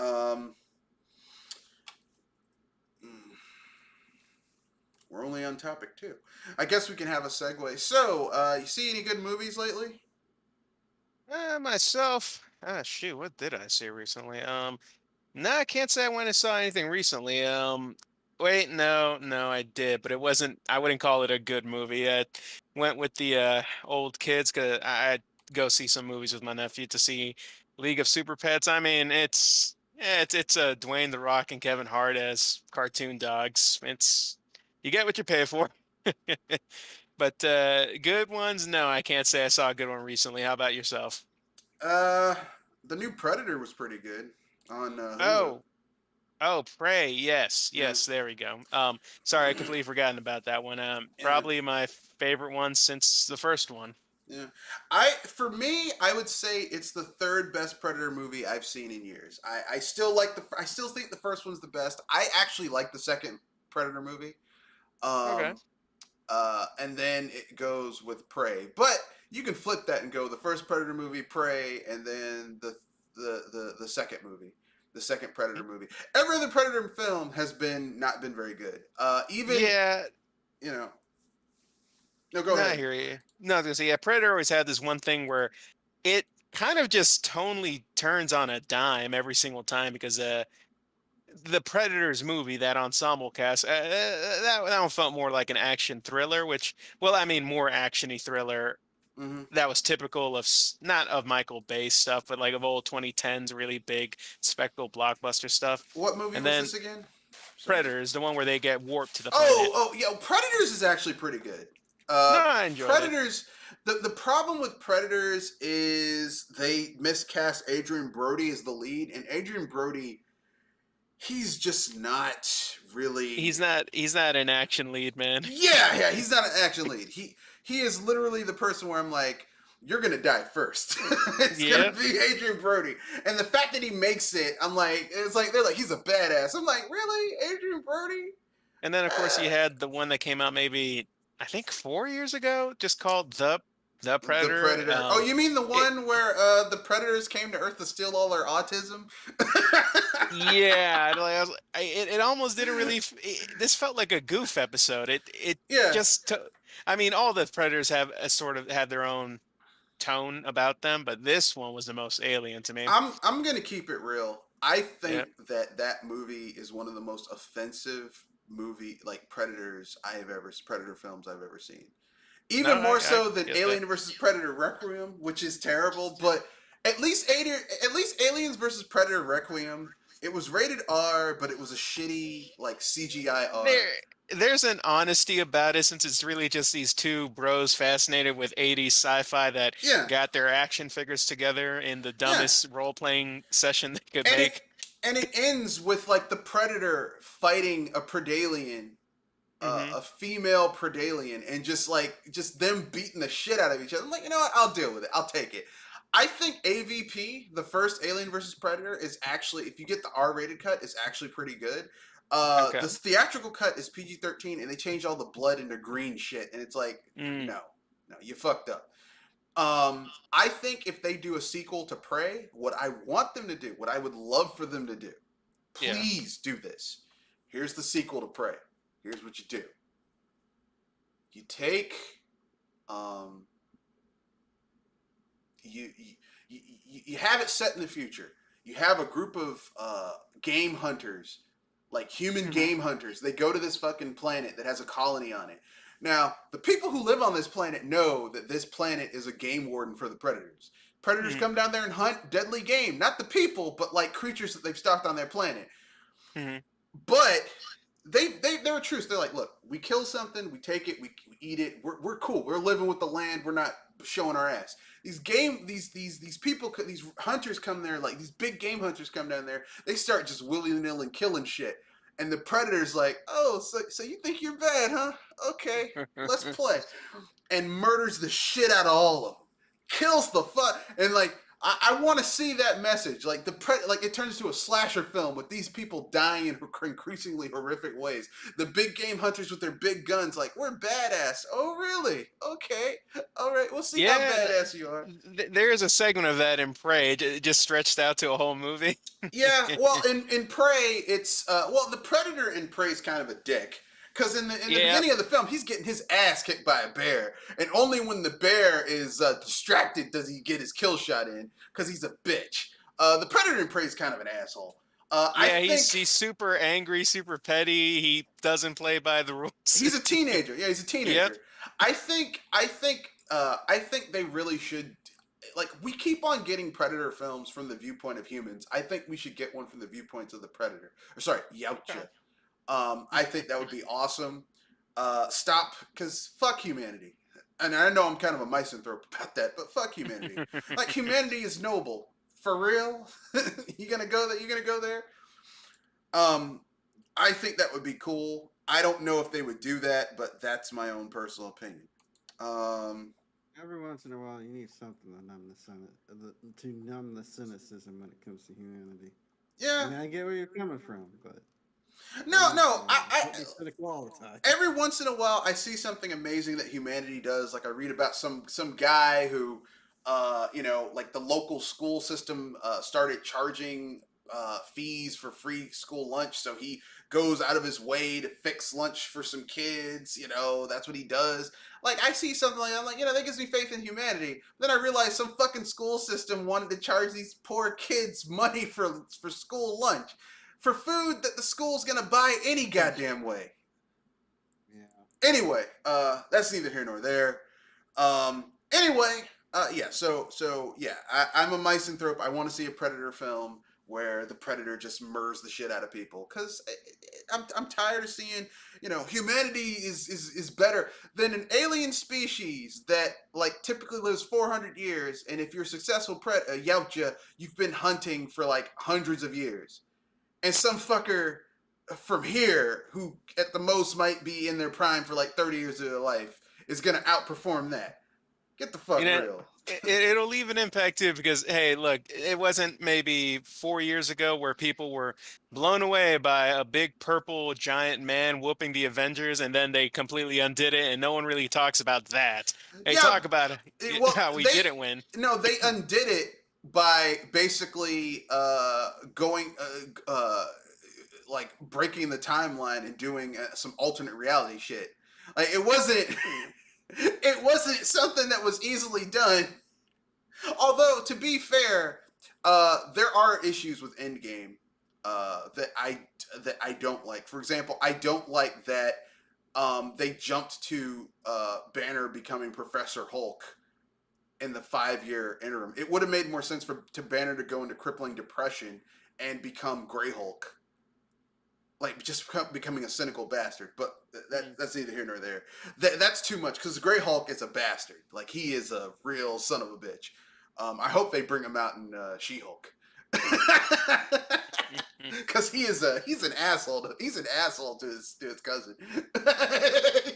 We're only on topic 2. I guess we can have a segue. So, you see any good movies lately? Myself, shoot, what did I see recently? No, I can't say I went and saw anything recently. Wait, no, I did, but it wasn't. I wouldn't call it a good movie. I went with the old kids because I go see some movies with my nephew to see League of Super Pets. I mean, it's Dwayne the Rock and Kevin Hart as cartoon dogs. It's you get what you pay for. But good ones, no, I can't say I saw a good one recently. How about yourself? Uh, the new Predator was pretty good on Hulu. Oh, Oh, Prey. Yes, Yeah. yes, there we go. Sorry, I completely forgotten about that one. Yeah. Probably my favorite one since the first one. Yeah. For me, I would say it's the third best Predator movie I've seen in years. I still I still think the first one's the best. I actually like the second Predator movie. Okay. Um, and then it goes with Prey. But you can flip that and go the first Predator movie, Prey, and then the second movie, the second Predator movie. Every other Predator film has not been very good. Even Yeah, you know, no, go no, I ahead. hear you. No, I was gonna say, yeah, Predator always had this one thing where it kind of just tonally turns on a dime every single time because the Predators movie, that ensemble cast, that one felt more like an action thriller, which, well, I mean, more actiony thriller Hmm. that was typical of not of Michael Bay stuff, but like of old 2010s, really big spectacle blockbuster stuff. What movie And was then this again? Sorry. Predators, the one where they get warped to the planet. Oh, yeah. Predators is actually pretty good. No, I enjoyed it. Predators. The problem with Predators is they miscast Adrian Brody as the lead, and Adrian Brody, he's just not really. He's not an action lead, man. Yeah, he's not an action lead. He is literally the person where I'm like, you're gonna die first. It's Yeah. gonna be Adrian Brody, and the fact that he makes it, I'm like, it's like they're like he's a badass. I'm like, really, Adrian Brody? And then of course you Uh, had the one that came out maybe I think 4 years ago, just called the the Predator. Predator. Oh, you mean the one where the Predators came to Earth to steal all our autism? Yeah, like, it almost didn't really. This felt like a goof episode. It Yeah. just. I mean, all the Predators have a sort of had their own tone about them, but this one was the most alien to me. I'm gonna keep it real. I think Yeah. that movie is one of the most offensive Predator films I've ever seen. No, Even more I so than get that. Alien versus Predator Requiem, which is terrible. But at least Aliens versus Predator Requiem, it was rated R, but it was a shitty like CGI R. There's an honesty about it since it's really just these two bros fascinated with 80s sci-fi that Yeah, got their action figures together in the yeah, dumbest role-playing session they could and make. it ends with like the Predator fighting a Predalien, Hmm. a female Predalien, and just them beating the shit out of each other. I'm like, you know what? I'll deal with it. I'll take it. I think AVP, the first Alien versus Predator, is actually, if you get the R-rated cut, is actually pretty good. Okay. The theatrical cut is PG-13, and they change all the blood into green shit, and it's like, Mm, no, you fucked up. I think if they do a sequel to Prey, what I want them to do, what I would love for them to do, yeah. please do this. Here's the sequel to Prey. Here's what you do. You take, um, you have it set in the future. You have a group of game hunters, like human Hmm. game hunters. They go to this fucking planet that has a colony on it. Now, the people who live on this planet know that this planet is a game warden for the predators. Predators Hmm. come down there and hunt deadly game. Not the people, but like creatures that they've stocked on their planet. Hmm. But they're true. They're like, look, we kill something, we take it, we eat it. We're cool. We're living with the land. We're not showing our ass. These people, these hunters come there, like these big game hunters come down there. They start just willy-nilly and killing shit. And the predator's like, oh, so you think you're bad, huh? Okay, let's play. And murders the shit out of all of them. Kills the fuck. And like, I want to see that message. Like like it turns into a slasher film with these people dying in increasingly horrific ways. The big game hunters with their big guns, like, we're badass. Oh, really? Okay. All right. We'll see how Yeah, badass you are. there is a segment of that in Prey, just stretched out to a whole movie. Yeah. Well, in Prey, it's well, the Predator in Prey is kind of a dick. Because in the Yeah. beginning of the film, he's getting his ass kicked by a bear, and only when the bear is distracted does he get his kill shot in. Because he's a bitch. The Predator in Prey is kind of an asshole. Yeah, he's super angry, super petty. He doesn't play by the rules. He's a teenager. Yeah, he's a teenager. Yep. I think they really should. Like, we keep on getting Predator films from the viewpoint of humans. I think we should get one from the viewpoints of the Predator. Or sorry, Yautja. I think that would be awesome. Stop, because fuck humanity. And I know I'm kind of a misanthrope about that, but fuck humanity. Like, humanity is noble. For real? You gonna go there? You gonna go there? I think that would be cool. I don't know if they would do that, but that's my own personal opinion. Every once in a while, you need something to numb the cynicism when it comes to humanity. Yeah. I mean, I get where you're coming from, but No. I cynical all the time. every once in a while I see something amazing that humanity does. Like, I read about some guy who, like, the local school system started charging fees for free school lunch, so he goes out of his way to fix lunch for some kids. That's what he does. Like, I see something like that, I'm like, that gives me faith in humanity. Then I realize some fucking school system wanted to charge these poor kids money for school lunch, for food that the school's gonna buy any goddamn way. Yeah. Anyway, that's neither here nor there. Anyway, yeah. So yeah, I'm a misanthrope. I want to see a Predator film where the Predator just murders the shit out of people, because I'm tired of seeing, humanity is better than an alien species that, like, typically lives 400 years, and if you're a successful Yautja, you've been hunting for like hundreds of years, and some fucker from here who at the most might be in their prime for like 30 years of their life is gonna outperform that. Get the fuck real. It'll leave an impact too, because hey, look, it wasn't maybe 4 years ago where people were blown away by a big purple giant man whooping the Avengers, and then they completely undid it, and no one really talks about that. They talk about how we didn't win. No, they undid it by basically going like breaking the timeline and doing some alternate reality shit. Like, it wasn't it wasn't something that was easily done. Although, to be fair, there are issues with Endgame that I don't like. For example, I don't like that they jumped to Banner becoming Professor Hulk in the 5-year interim. It would have made more sense to Banner to go into crippling depression and become Grey Hulk. Like, just becoming a cynical bastard. But that's neither here nor there. That's too much, because Grey Hulk is a bastard. Like, he is a real son of a bitch. I hope they bring him out in She-Hulk. Because he's an asshole. He's an asshole to his cousin.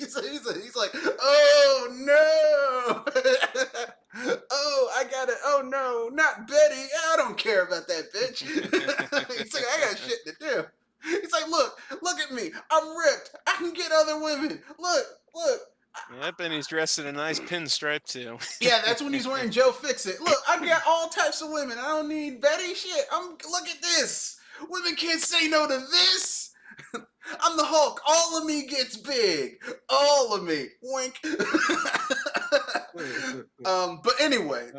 he's like, oh no, oh, I got it. Oh no, not Betty. I don't care about that bitch. He's like, I got shit to do. He's like, look at me. I'm ripped. I can get other women. Look. Yep, and he's dressed in a nice pinstripe too. Yeah, that's when he's wearing Joe Fix-It. Look, I got all types of women. I don't need Betty. Shit, look at this. Women can't say no to this. I'm the Hulk. All of me gets big. All of me. Wink. But anyway,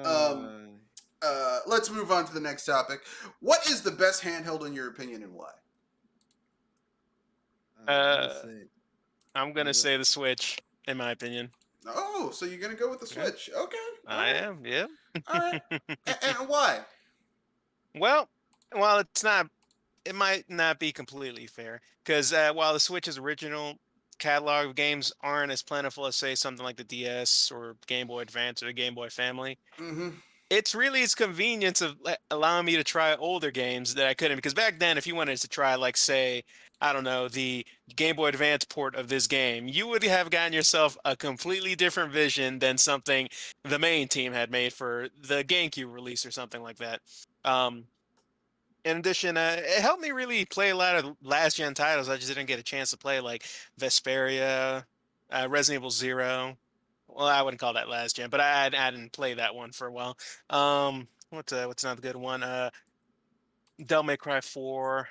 let's move on to the next topic. What is the best handheld in your opinion, and why? I'm gonna say the Switch, in my opinion. Oh, so you're gonna go with the Switch? Okay. I am. Yeah. All right. And why? Well, it might not be completely fair, because while the Switch's original catalog of games aren't as plentiful as, say, something like the DS or Game Boy Advance or the Game Boy Family, Mm-hmm. it's really its convenience of allowing me to try older games that I couldn't, because back then, if you wanted to try, like, say, I don't know, the Game Boy Advance port of this game, you would have gotten yourself a completely different vision than something the main team had made for the GameCube release or something like that. Um, in addition, it helped me really play a lot of last gen titles I just didn't get a chance to play, like Vesperia, Resident Evil Zero. Well, I wouldn't call that last gen, but I didn't play that one for a while. What's another good one? Devil May Cry 4.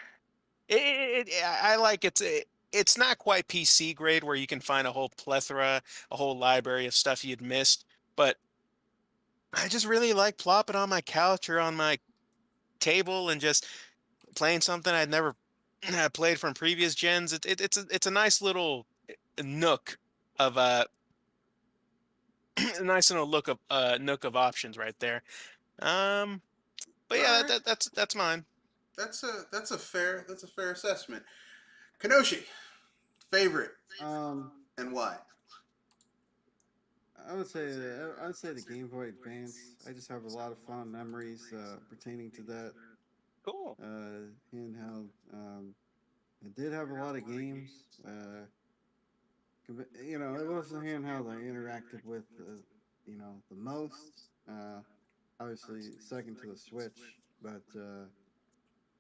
I like it's not quite PC grade where you can find a whole plethora, a whole library of stuff you'd missed, but I just really like plopping on my couch or on my table and just playing something I'd never played from previous gens. It's a nice little nook of a nice little look of nook of options right there. Um, but All yeah, right, that's mine. that's a fair assessment. Kenoshi, favorite Um, and why? I would say the Game Boy Advance. I just have a lot of fond memories pertaining to that Cool. handheld. It did have a lot of games. You know, it was the handheld I interacted with, you know, the most. Obviously, second to the Switch, but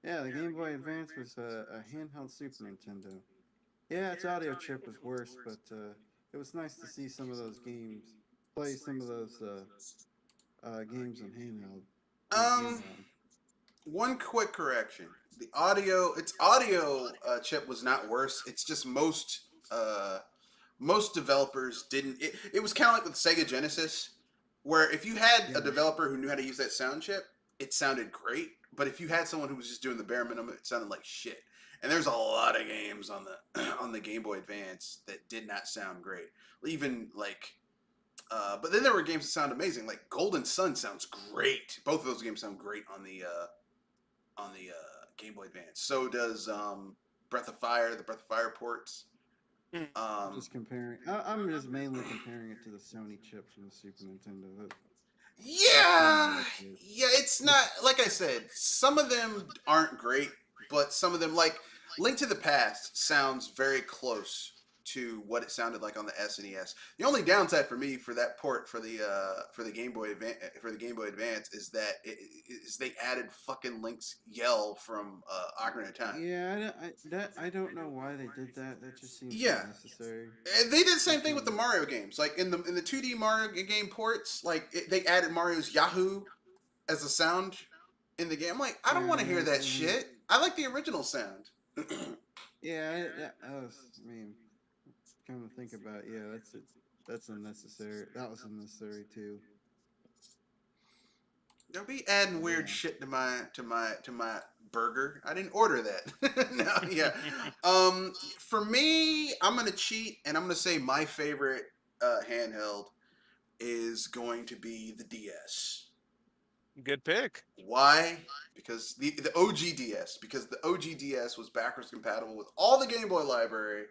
yeah, the Game Boy Advance was a handheld Super Nintendo. Yeah, its audio chip was worse, but it was nice to see some of those games, play some of those games on handheld. Um, one quick correction: its audio chip was not worse. It's just most developers didn't. It was kind of like with Sega Genesis, where if you had Yeah, a developer who knew how to use that sound chip, it sounded great. But if you had someone who was just doing the bare minimum, it sounded like shit. And there's a lot of games on the on the Game Boy Advance that did not sound great. Even like, but then there were games that sound amazing. Like Golden Sun sounds great. Both of those games sound great on the Game Boy Advance. So does Breath of Fire, the Breath of Fire ports. Mm. Um, just comparing. I'm just mainly comparing it to the Sony chip from the Super Nintendo. That's mainly Yeah, what it is. yeah, it's not like I said. Some of them aren't great, but some of them, like Link to the Past, sounds very close to what it sounded like on the SNES. The only downside for me for that port for the Game Boy Advance is that they added fucking Link's yell from Ocarina of Time. Yeah, I don't know why they did that. That just seems Yeah, unnecessary. and they did the same Just thing with the seems. Mario games. Like in the 2D Mario game ports, like they added Mario's Yahoo as a sound in the game. I'm like, I don't want to hear that Yeah, shit. I like the original sound. I was. I mean, come to think about it, yeah, that's it. That's unnecessary. That was unnecessary too. Don't be adding weird Yeah. shit to my burger. I didn't order that. No, yeah. For me, I'm gonna cheat and I'm gonna say my favorite handheld is going to be the DS. Good pick. Why? Because the OG DS. Because the OG DS was backwards compatible with all the Game Boy library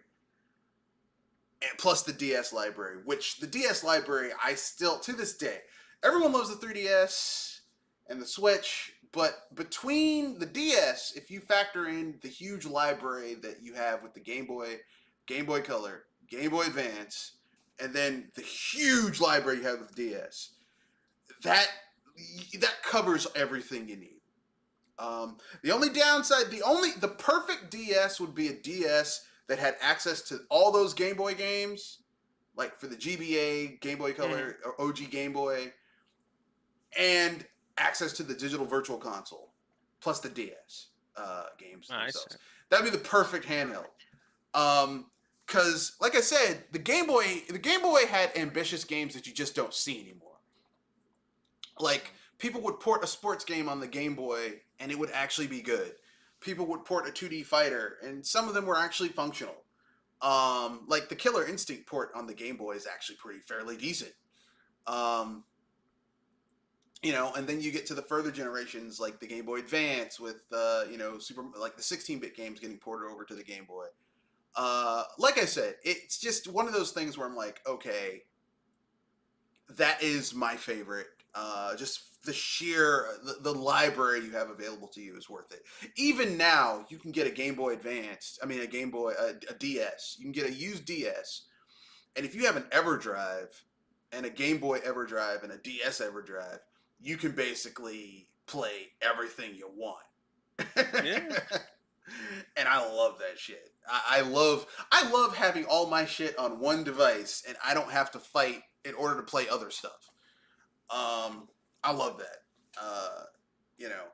and plus the DS library, which the DS library I still to this day everyone loves the 3DS and the Switch, but between the DS, if you factor in the huge library that you have with the Game Boy, Game Boy Color, Game Boy Advance, and then the huge library you have with the DS, that that covers everything you need. The only downside, the perfect DS would be a DS that had access to all those Game Boy games, like for the GBA, Game Boy Mm. Color, or OG Game Boy, and access to the digital virtual console, plus the DS games Nice. themselves. That'd be the perfect handheld. Because, like I said, the Game Boy had ambitious games that you just don't see anymore. Like people would port a sports game on the Game Boy and it would actually be good. People would port a 2D fighter and some of them were actually functional. Like the Killer Instinct port on the Game Boy is actually pretty fairly decent. Um, and then you get to the further generations like the Game Boy Advance with super like the 16-bit games getting ported over to the Game Boy. Like I said, it's just one of those things where I'm like, okay, that is my favorite. Just the sheer the library you have available to you is worth it. Even now, you can get a Game Boy Advance. I mean, a Game Boy, a DS. You can get a used DS, and if you have an EverDrive and a Game Boy EverDrive and a DS EverDrive, you can basically play everything you want. Yeah. And I love that shit. I love having all my shit on one device, and I don't have to fight in order to play other stuff. I love that. You know,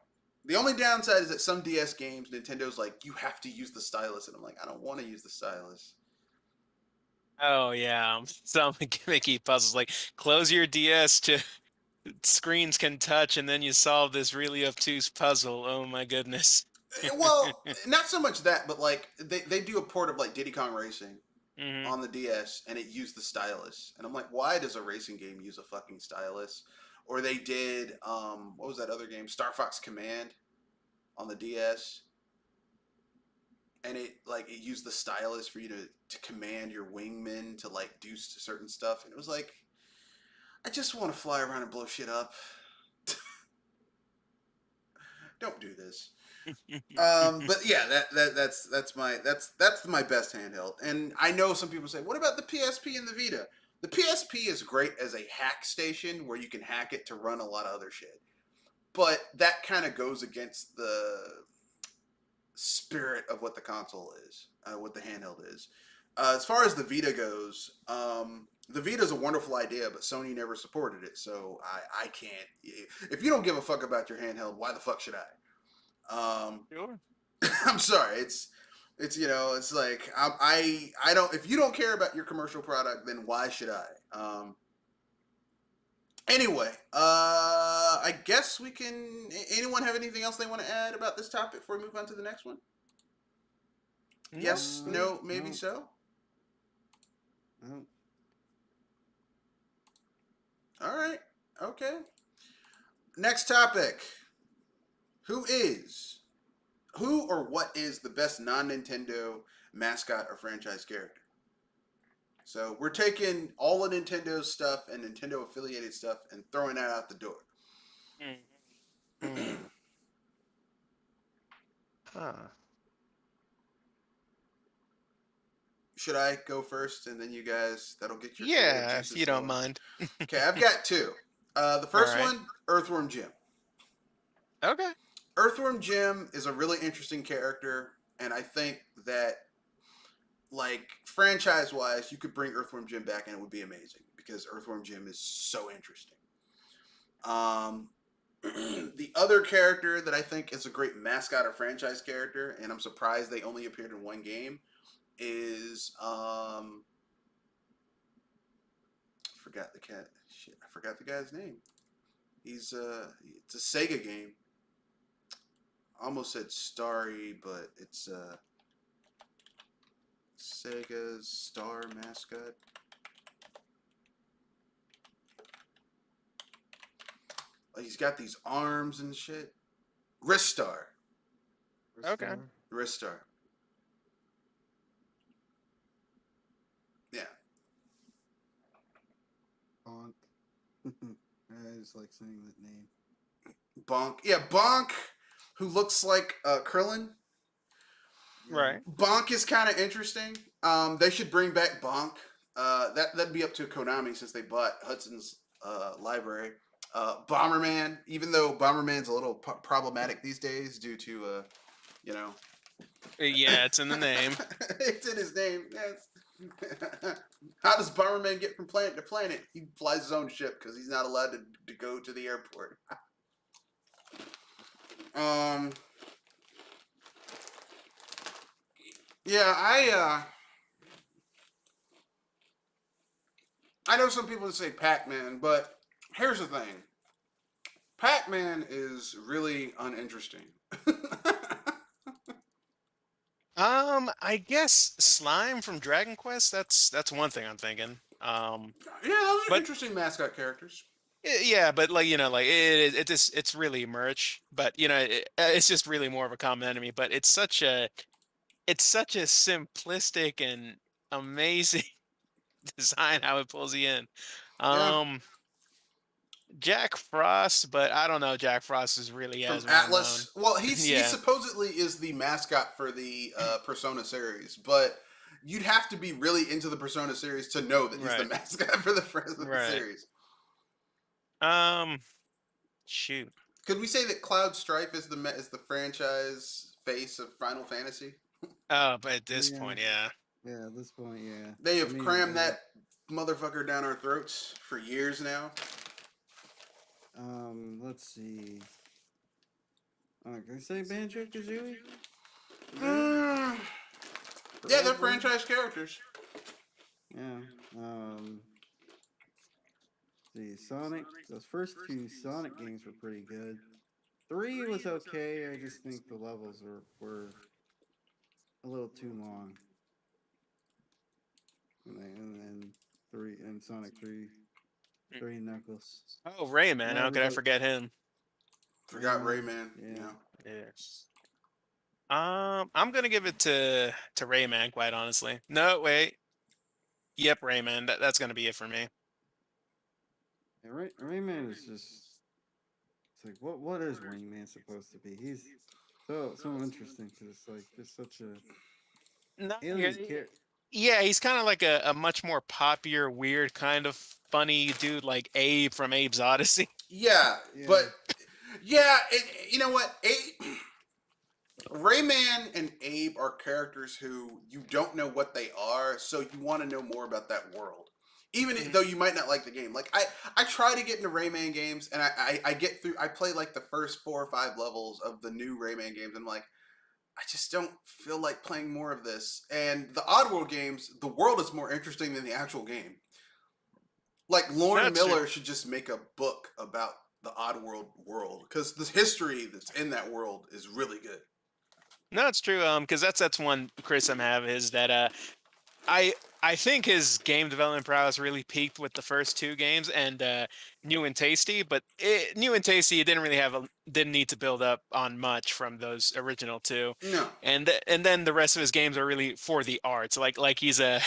the only downside is that some DS games, Nintendo's like, you have to use the stylus, and I'm like, I don't want to use the stylus. Oh yeah. Some gimmicky puzzles like close your DS to screens can touch, and then you solve this really obtuse puzzle. Oh my goodness. Well, not so much that, but like they do a port of like Diddy Kong Racing Hmm. on the DS, and it used the stylus, and I'm like, why does a racing game use a fucking stylus? Or they did what was that other game, Star Fox Command on the DS, and it used the stylus for you to command your wingmen to like do certain stuff, and it was like, I just want to fly around and blow shit up. Don't do this. But yeah, that's my best handheld. And I know some people say, what about the PSP and the Vita? The PSP is great as a hack station where you can hack it to run a lot of other shit. But that kind of goes against the spirit of what the console is, what the handheld is. As far as the Vita goes, the Vita is a wonderful idea, but Sony never supported it, so I can't. If you don't give a fuck about your handheld, why the fuck should I? Sure. I'm sorry. It's it's like I don't. If you don't care about your commercial product, then why should I? Anyway, I guess we can. Anyone have anything else they want to add about this topic before we move on to the next one? Yes, no, maybe No. so. No. All right. Okay. Next topic. Who or what is the best non-Nintendo mascot or franchise character? So we're taking all of Nintendo's stuff and Nintendo affiliated stuff and throwing that out the door. Huh. Should I go first and then you guys, that'll get your creative Yeah, if juices you don't flowing? mind. Okay, I've got two. The first Alright. one, Earthworm Jim. Okay. Earthworm Jim is a really interesting character, and I think that, like, franchise wise, you could bring Earthworm Jim back and it would be amazing because Earthworm Jim is so interesting. The other character that I think is a great mascot or franchise character, and I'm surprised they only appeared in one game, is I forgot the cat. Shit, I forgot the guy's name. It's a Sega game. I almost said Starry, but it's Sega's Star mascot. He's got these arms and shit. Ristar. Okay. Ristar. Yeah. Bonk. I just like saying that name. Bonk. Yeah, Bonk, who looks like Krillin. Right. Bonk is kind of interesting. They should bring back Bonk. That'd be up to Konami since they bought Hudson's library. Bomberman, even though Bomberman's a little problematic these days due to, you know. Yeah, it's in the name. It's in his name. Yes. How does Bomberman get from planet to planet? He flies his own ship because he's not allowed to go to the airport. Yeah, I know some people say Pac-Man, but here's the thing. Pac-Man is really uninteresting. I guess Slime from Dragon Quest. That's one thing I'm thinking. Yeah, those are But interesting mascot characters. yeah, but like like it's really merch. But it's just really more of a common enemy. But it's such a simplistic and amazing design how it pulls you in. Yeah. Um, Jack Frost, but I don't know Jack Frost is really From as well known. Atlas. Well, he Yeah, supposedly is the mascot for the Persona series, but you'd have to be really into the Persona series to know that he's the right, mascot for the right. series. Um, shoot. Could we say that Cloud Strife is the franchise face of Final Fantasy? Oh, but at this Yeah, point, yeah. yeah. At this point, yeah. They I have mean, crammed that motherfucker down our throats for years now. let's see. Can I say Banjo Kazooie? Mm, yeah, they're franchise characters. Yeah. See, Sonic. Those first two Sonic games were pretty good. 3 was okay. I just think the levels were a little too long. And 3 Knuckles. Oh, Rayman. That How was could I forget him? Forgot Rayman. Yeah. Yeah. Yes. I'm gonna give it to Rayman, quite honestly. No, wait. Yep, Rayman. That's gonna be it for me. Yeah, Rayman is just. It's like what is Rayman supposed to be? He's so interesting because it's like just such a No, alien character. yeah, he's kind of like a much more popular, weird, kind of funny dude, like Abe from Abe's Odyssey. Yeah, Yeah. but yeah, you know what? Rayman and Abe are characters who you don't know what they are, so you want to know more about that world. Even though you might not like the game. Like I try to get into Rayman games and I get through I play like the first 4 or 5 levels of the new Rayman games and I'm like, I just don't feel like playing more of this. And the Oddworld games, the world is more interesting than the actual game. Like Lorne That's true. Miller should just make a book about the Oddworld world because the history that's in that world is really good. No, it's true. Because that's one criticism I have is that I I think his game development prowess really peaked with the first two games and New and Tasty, but New and Tasty it didn't really didn't need to build up on much from those original two, No. and then the rest of his games are really for the arts. Like he's a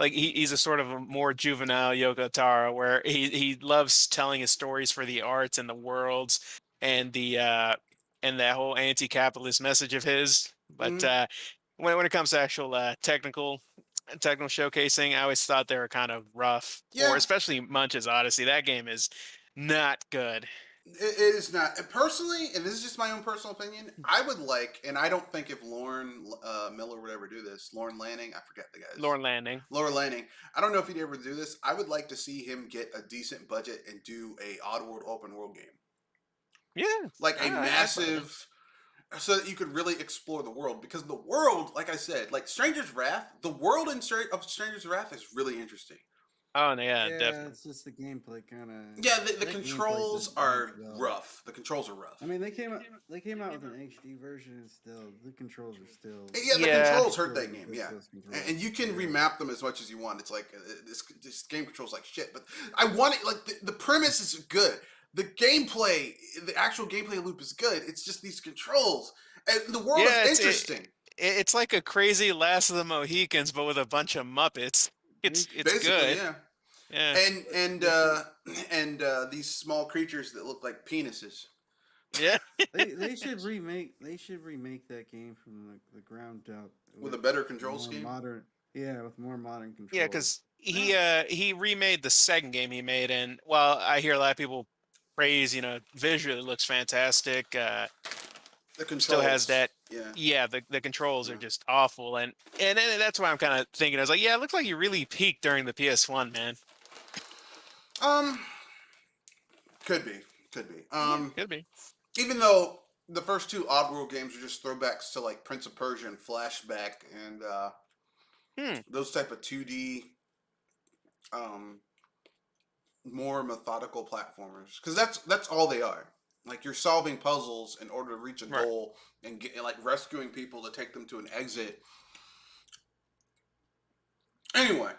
he's a sort of a more juvenile Yoko Taro where he loves telling his stories for the arts and the worlds and the and that whole anti-capitalist message of his. But Mm-hmm. when it comes to actual technical showcasing, I always thought they were kind of rough, or Yeah, especially Munch's Odyssey. That game is not good. it is not. And personally, and this is just my own personal opinion, I would like, and I don't think if Lorne Miller would ever do this, Lorne Lanning, I forget the guy's. Lorne Landing. Laura Lanning. I don't know if he'd ever do this. I would like to see him get a decent budget and do a Oddworld open world game. Yeah, Like a I massive so that you could really explore the world because the world, like I said, like Stranger's Wrath, the world of Stranger's Wrath is really interesting. Oh yeah, Yeah, definitely. it's just the gameplay kind of. Yeah, the controls are rough. The controls are rough. I mean, they came out with an HD version, and still the controls are still. Yeah, the Yeah. controls hurt that game. Yeah, Those controls. and you can Yeah. remap them as much as you want. It's like this game controls like shit. But I want it like the premise is good. The gameplay, the actual gameplay loop is good. It's just these controls, and the world Yeah, is interesting. It's like a crazy Last of the Mohicans, but with a bunch of Muppets. It's Basically, good. yeah. Yeah. And these small creatures that look like penises. Yeah. They should remake that game from the ground up With a better control more scheme? modern. Yeah, with more modern controls. Yeah, because he remade the second game he made, and while I hear a lot of people praise, visually it looks fantastic. The controls Still has that. Yeah. Yeah, the controls are Yeah. just awful, and that's why I'm kind of thinking. I was like, yeah, it looks like you really peaked during the PS1, man. Could be. Could be. Even though the first two Oddworld games are just throwbacks to like Prince of Persia and Flashback and those type of 2D more methodical platformers because that's all they are. Like you're solving puzzles in order to reach a goal and like rescuing people to take them to an exit. Anyway,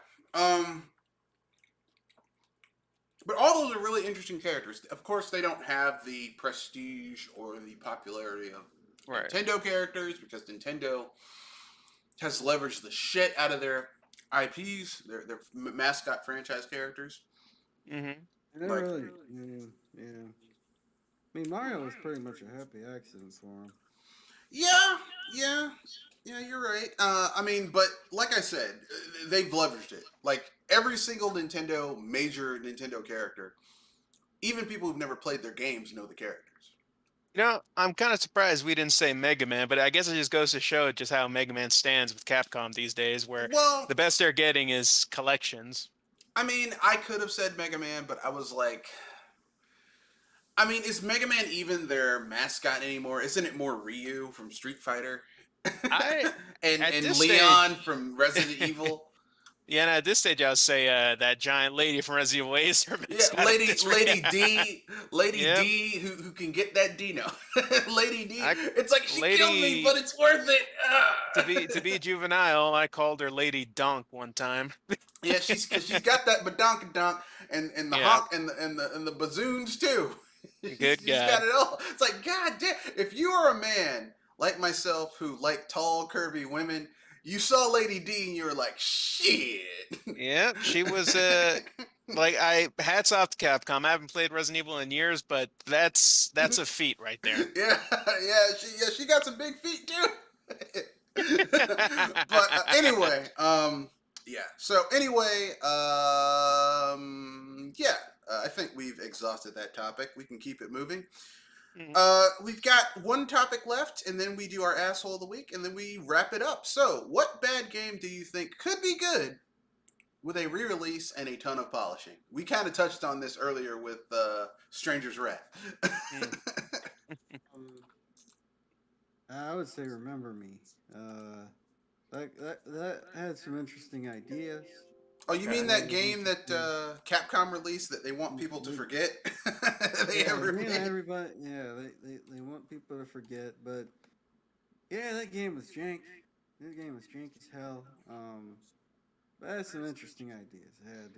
but all those are really interesting characters. Of course, they don't have the prestige or the popularity of Nintendo characters because Nintendo has leveraged the shit out of their IPs, their mascot franchise characters. Mm-hmm. I Like, really, yeah. I mean, Mario was pretty much a happy accident for him. yeah, yeah, yeah, you're right. I mean, but like I said, they've leveraged it. Like every single major Nintendo character, even people who've never played their games know the characters. I'm kind of surprised we didn't say Mega Man, but I guess it just goes to show just how Mega Man stands with Capcom these days, where Well, the best they're getting is collections. I mean, I could have said Mega Man, but I was like, I mean, is Mega Man even their mascot anymore? Isn't it more Ryu from Street Fighter? I at and this Leon stage, from Resident Evil? yeah, and at this stage, I would say that giant lady from Resident Evil 8 is her Yeah, mascot at this rate. Lady Yep. D, who can get that Dino. Lady D, I, it's like she killed me, but lady, it's worth it. to be juvenile, I called her Lady Dunk one time. Yeah, she's got that badonkadonk and the Yeah, honk and the bazoons too. good She's got God. it all. It's like God damn. If you are a man like myself who like tall, curvy women, you saw Lady D and you were like, shit. Yeah, she was like I hats off to Capcom. I haven't played Resident Evil in years, but that's a feat right there. Yeah, she got some big feet too. But anyway, yeah. So anyway, yeah. I think we've exhausted that topic. We can keep it moving. Mhm. We've got one topic left, and then we do our asshole of the week, and then we wrap it up. So, what bad game do you think could be good with a re-release and a ton of polishing? We kind of touched on this earlier with Stranger's Wrath. Mm. Um, I would say Remember Me. That had some interesting ideas. Oh, you mean Okay. that game that Capcom released that they want people to forget they Yeah, ever me and made? everybody. Yeah, they want people to forget, but yeah, that game was jank. That game was jank as hell. But it had some interesting ideas. It had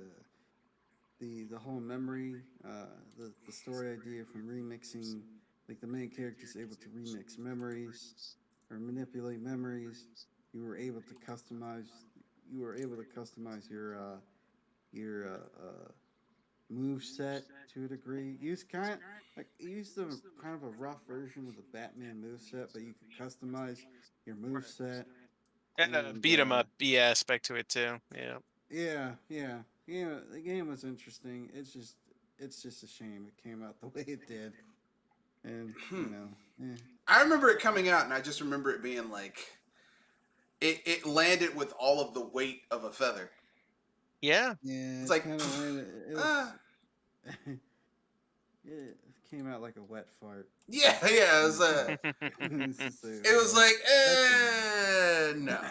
the whole memory, the story idea from remixing, like the main character's able to remix memories or manipulate memories. You were able to customize. You were able to customize your move set to a degree. Used a kind of a rough version of the Batman move set, but you could customize your move set. And a And beat 'em up B aspect to it too. Yeah. yeah. The game was interesting. It's just a shame it came out the way it did, and I remember it coming out, and I just remember it being like it landed with all of the weight of a feather. Yeah. yeah. It's It like, kind of landed. It was. ah. It came out like a wet fart. Yeah, yeah. It was like, no.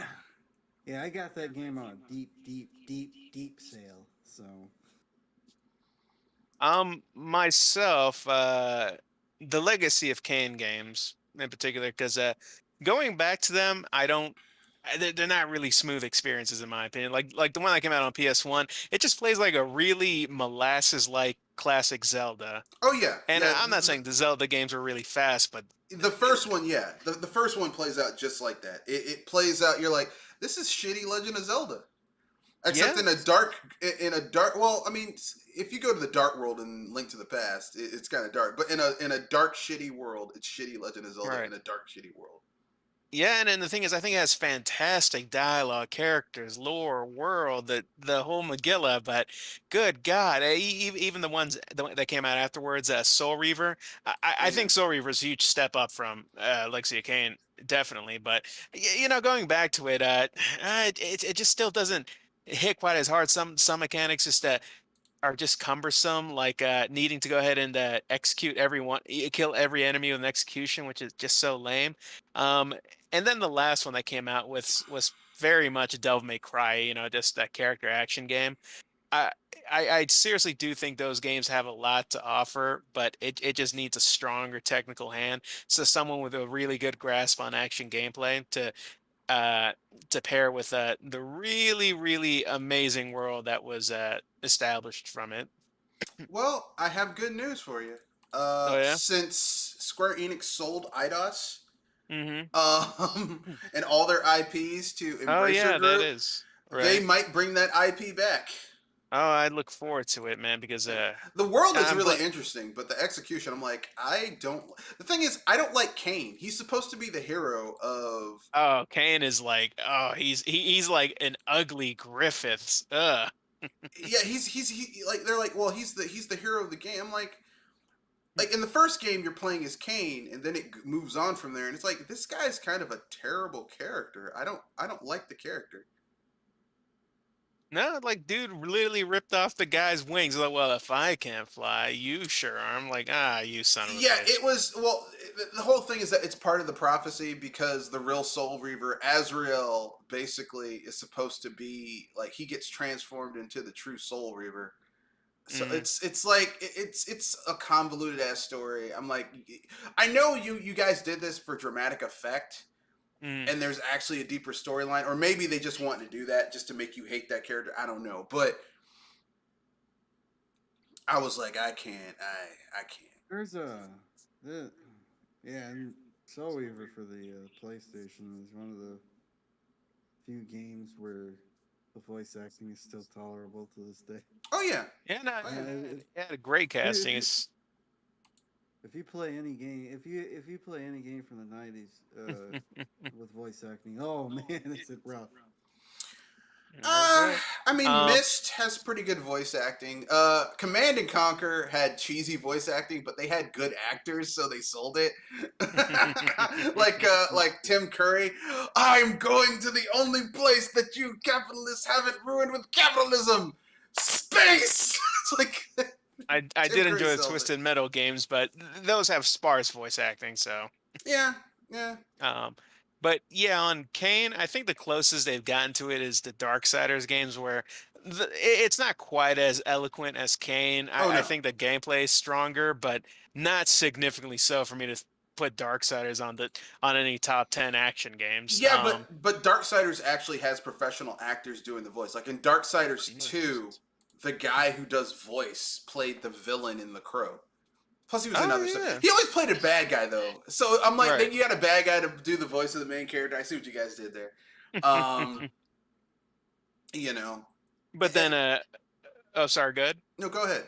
Yeah, I got that game on deep sale. So Myself, the Legacy of Kain games in particular, because going back to them, I don't. They're not really smooth experiences in my opinion. Like the one that came out on PS1, it just plays like a really molasses-like classic Zelda. Oh yeah, And yeah. I'm not saying the Zelda games are really fast, but The first one, yeah, the first one plays out just like that. It plays out. You're like, this is shitty Legend of Zelda, except yeah, in a dark. Well, I mean, if you go to the dark world in Link to the Past, it's kind of dark. But in a dark, shitty world, it's shitty Legend of Zelda right. in a dark, shitty world. Yeah, and then the thing is, I think it has fantastic dialogue, characters, lore, world, the whole Megillah. But good God, even that came out afterwards, Soul Reaver. I Yeah. think Soul Reaver is a huge step up from Lexia Kane, definitely. But going back to it, it just still doesn't hit quite as hard. Some mechanics just are just cumbersome, like needing to go ahead and kill every enemy with an execution, which is just so lame. Um, and then the last one that came out was very much a Devil May Cry, just that character action game. I, I seriously do think those games have a lot to offer, but it just needs a stronger technical hand. So someone with a really good grasp on action gameplay uh, to pair with the really, really amazing world that was established from it. Well, I have good news for you. Oh yeah. Since Square Enix sold IDOS, Mm-hmm. and all their IPs to Oh Embracer yeah, that Group, is they right. might bring that IP back. Oh, I look forward to it, man, because Yeah. The world is I'm really glad. interesting, but the execution, I'm like, I don't. The thing is, I don't like Kane. He's supposed to be the hero of. Oh, Kane is like, oh, he's like an ugly Griffiths. Ugh. Yeah, like they're like, well, he's the hero of the game. I'm like in the first game you're playing as Kane, and then it moves on from there, and it's like this guy's kind of a terrible character. I don't like the character. No, like, dude literally ripped off the guy's wings. Like, well, if I can't fly, you sure are. I'm like, ah, you son of a Yeah, bitch. it was. Well, the whole thing is that it's part of the prophecy because the real Soul Reaver, Azrael, basically is supposed to be like he gets transformed into the true Soul Reaver. So Mm, it's like it's a convoluted ass story. I'm like, I know you guys did this for dramatic effect, mm. and there's actually a deeper storyline, or maybe they just want to do that just to make you hate that character. I don't know, but I was like, I can't. There's the, yeah, and Soul Weaver for the PlayStation is one of the few games where the voice acting is still tolerable to this day. Oh yeah, Yeah, no, oh Yeah, yeah. if, yeah, the great if, casting you, is. if you play any game, if you play any game from the '90s with voice acting, oh man, is it rough? That's Uh, right. I mean, Um, Myst has pretty good voice acting. Command and Conquer had cheesy voice acting, but they had good actors, so they sold it. Like Tim Curry. I'm going to the only place that you capitalists haven't ruined with capitalism. Space. It's like I Tim did Curry enjoy the sells it. Twisted Metal games, but those have sparse voice acting, so. Yeah, yeah. Um, but yeah, on Kane, I think the closest they've gotten to it is the Darksiders games, where it's not quite as eloquent as Kane. Oh I no. think the gameplay is stronger, but not significantly so for me to put Darksiders on any top 10 action games. Yeah, but Darksiders actually has professional actors doing the voice. Like in Darksiders 2, the guy who does voice played the villain in The Crow. Plus, he was in Oh other stuff. yeah, He always played a bad guy though. So I'm like, right. then you had a bad guy to do the voice of the main character. I see what you guys did there. Um, you know. But then, oh, sorry, good. No, go ahead.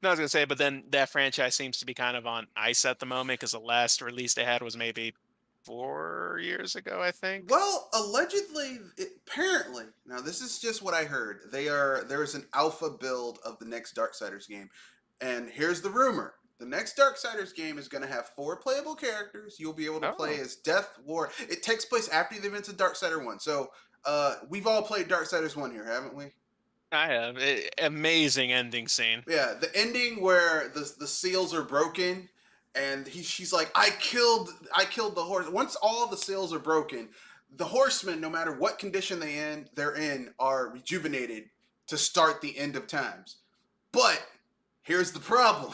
No, I was gonna say, but then that franchise seems to be kind of on ice at the moment because the last release they had was maybe 4 years ago, I think. Well, allegedly, apparently, now this is just what I heard. There is an alpha build of the next Darksiders game, and here's the rumor: the next Darksiders game is going to have 4 playable characters. You'll be able to play Oh, as Death War. It takes place after the events of Darksider 1. So, we've all played Darksiders 1 here, haven't we? I have. Amazing ending scene. Yeah, the ending where the seals are broken, and she's like, I killed the horse. Once all the seals are broken, the horsemen, no matter what condition they're in, are rejuvenated to start the end of times. But here's the problem: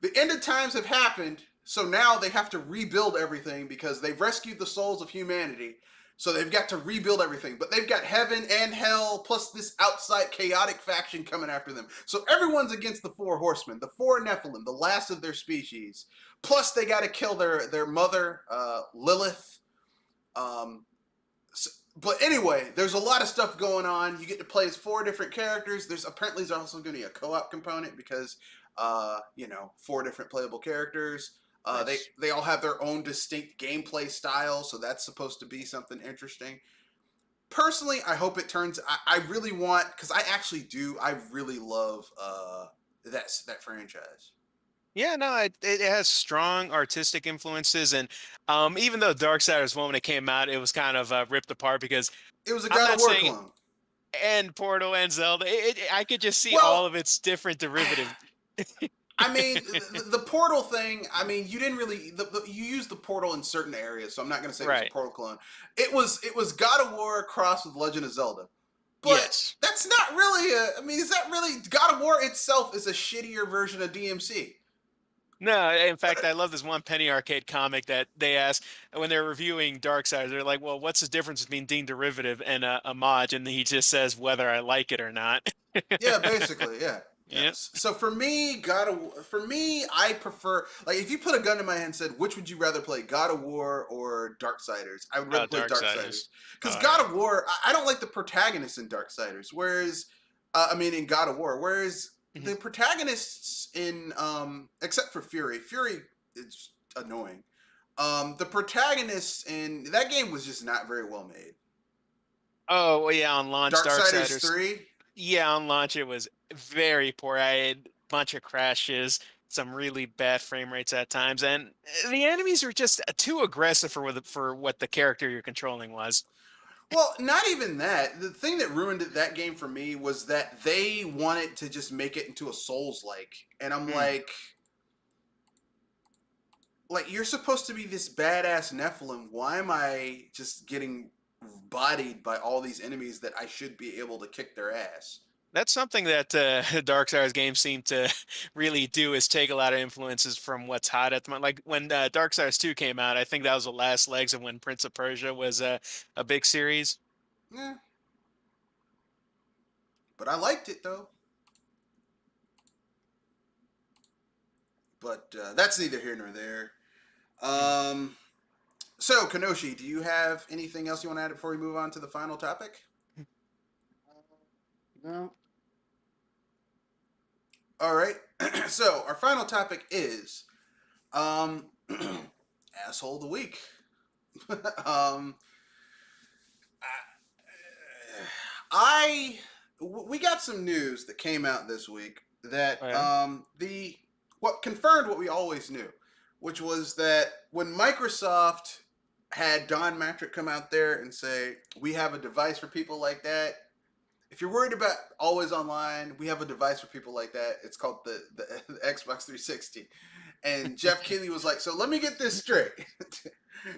the end of times have happened, so now they have to rebuild everything because they've rescued the souls of humanity. So they've got to rebuild everything, but they've got heaven and hell, plus this outside chaotic faction coming after them. So everyone's against the 4 horsemen, the 4 Nephilim, the last of their species. Plus they got to kill their mother, Lilith. Um, but anyway, there's a lot of stuff going on. You get to play as 4 different characters. There's also going to be a co-op component because, 4 different playable characters. They Nice. they all have their own distinct gameplay style, so that's supposed to be something interesting. Personally, I hope it turns. I really want because I actually do. I really love that franchise. Yeah, no, it has strong artistic influences, and even though Darksiders 1 when it came out, it was kind of ripped apart because It was a I'm God of not War saying clone. and Portal and Zelda, I could just see all Well, of its different derivative. I mean, the portal thing. I mean, you didn't really. You used the portal in certain areas, so I'm not going to say it was a Right. portal clone. It was God of War crossed with Legend of Zelda, but Yes. that's not really a. I mean, is that really God of War itself is a shittier version of DMC? No, in fact, I love this one Penny Arcade comic that they asked when they're reviewing Darksiders. They're like, "Well, what's the difference between Dean Derivative and a mod?" And he just says whether I like it or not. Yeah, basically, yeah. Yeah. Yep. So for me, I prefer like if you put a gun in my hand and said which would you rather play, God of War or Darksiders? I would rather Oh, play Darksiders Darksiders. because Oh God yeah. of War, I don't like the protagonist in Darksiders, whereas I mean, in God of War. Whereas Mhm. the protagonists in, except for Fury is annoying. The protagonists in that game was just not very well made. Oh, well, yeah, on launch, Darksiders Darksiders. 3, Yeah, on launch it was very poor. I had a bunch of crashes, some really bad frame rates at times, and the enemies were just too aggressive for what the character you're controlling was. well, not even that. The thing that ruined that game for me was that they wanted to just make it into a Souls like, and I'm Mm. like you're supposed to be this badass Nephilim. Why am I just getting bodied by all these enemies that I should be able to kick their ass? That's something that Darksiders games seem to really do is take a lot of influences from what's hot at the moment. Like when Darksiders 2 came out, I think that was the last legs of when Prince of Persia was a big series. Yeah, but I liked it though. But that's neither here nor there. Mm. Um, so Kanoshi, do you have anything else you want to add before we move on to the final topic? No. All right. So our final topic is um, asshole of the week. um, I we got some news that came out this week that Oh, yeah? the what confirmed what we always knew, which was that when Microsoft had Don Matrick come out there and say, "We have a device for people like that." If you're worried about always online, we have a device for people like that. It's called the Xbox 360. And Jeff Keighley was like, "So let me get this straight.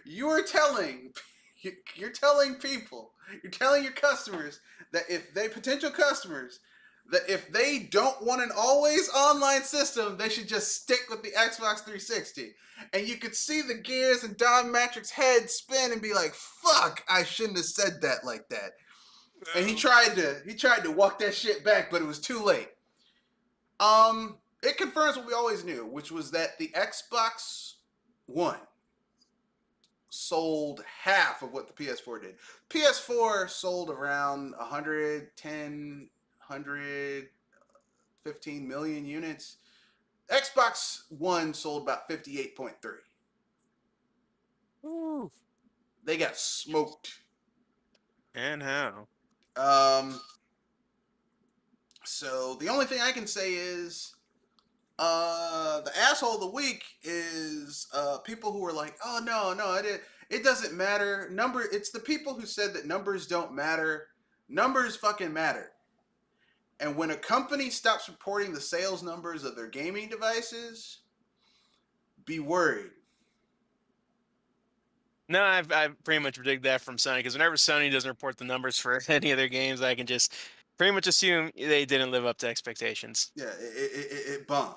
You are telling you're telling people, you're telling your customers that if they potential customers that if they don't want an always online system, they should just stick with the Xbox 360." And you could see the gears in Don Matrick's head spin and be like, "Fuck, I shouldn't have said that like that." And he tried to walk that shit back, but it was too late. It confirms what we always knew, which was that the Xbox One sold half of what the PS4 did. PS4 sold around 110, 115 million units. Xbox One sold about 58.3. Ooh. They got smoked. And how? Um, so the only thing I can say is the asshole of the week is people who are like, "Oh no, it doesn't matter." It's the people who said that numbers don't matter. Numbers fucking matter. And when a company stops reporting the sales numbers of their gaming devices, be worried. No, I've pretty much predicted that from Sony because whenever Sony doesn't report the numbers for any of their games, I can just pretty much assume they didn't live up to expectations. Yeah, it bombed.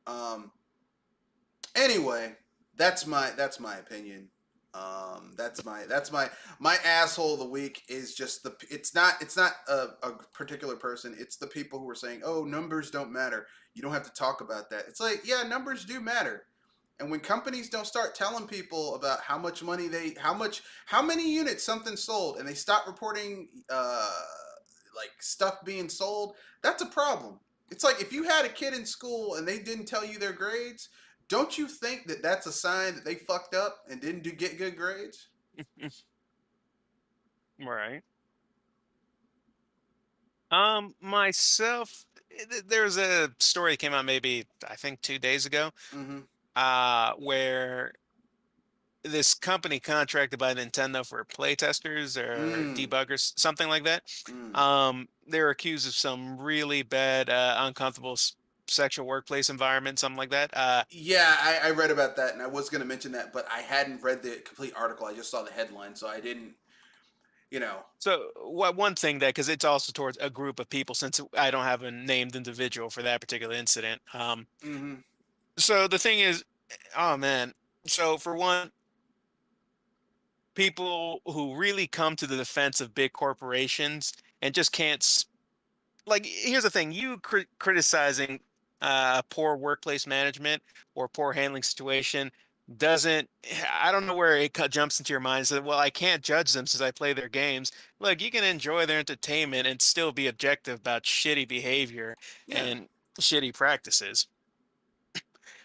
Um, anyway, that's my opinion. That's my asshole of the week is just it's not a particular person. It's the people who are saying, "Oh, numbers don't matter. You don't have to talk about that." It's like, yeah, numbers do matter. And when companies don't start telling people about how many units something sold, and they stop reporting like stuff being sold, that's a problem. It's like if you had a kid in school and they didn't tell you their grades, don't you think that that's a sign that they fucked up and didn't get good grades? Right. Myself, there's a story that came out maybe I think 2 days ago, Mm-hmm. where this company contracted by Nintendo for playtesters or Mm. debuggers, something like that. Mm. They were accused of some really bad, uncomfortable sexual workplace environment, something like that. Yeah, I read about that, and I was going to mention that, but I hadn't read the complete article. I just saw the headline, so I didn't, you know. So what one thing that because it's also towards a group of people since I don't have a named individual for that particular incident. Mm-hmm. So the thing is, oh man. So for one, people who really come to the defense of big corporations and just can't like here's the thing you criticizing poor workplace management or poor handling situation doesn't I don't know where it jumps into your mind. So, well, I can't judge them since I play their games. Look, you can enjoy their entertainment and still be objective about shitty behavior Yeah. and shitty practices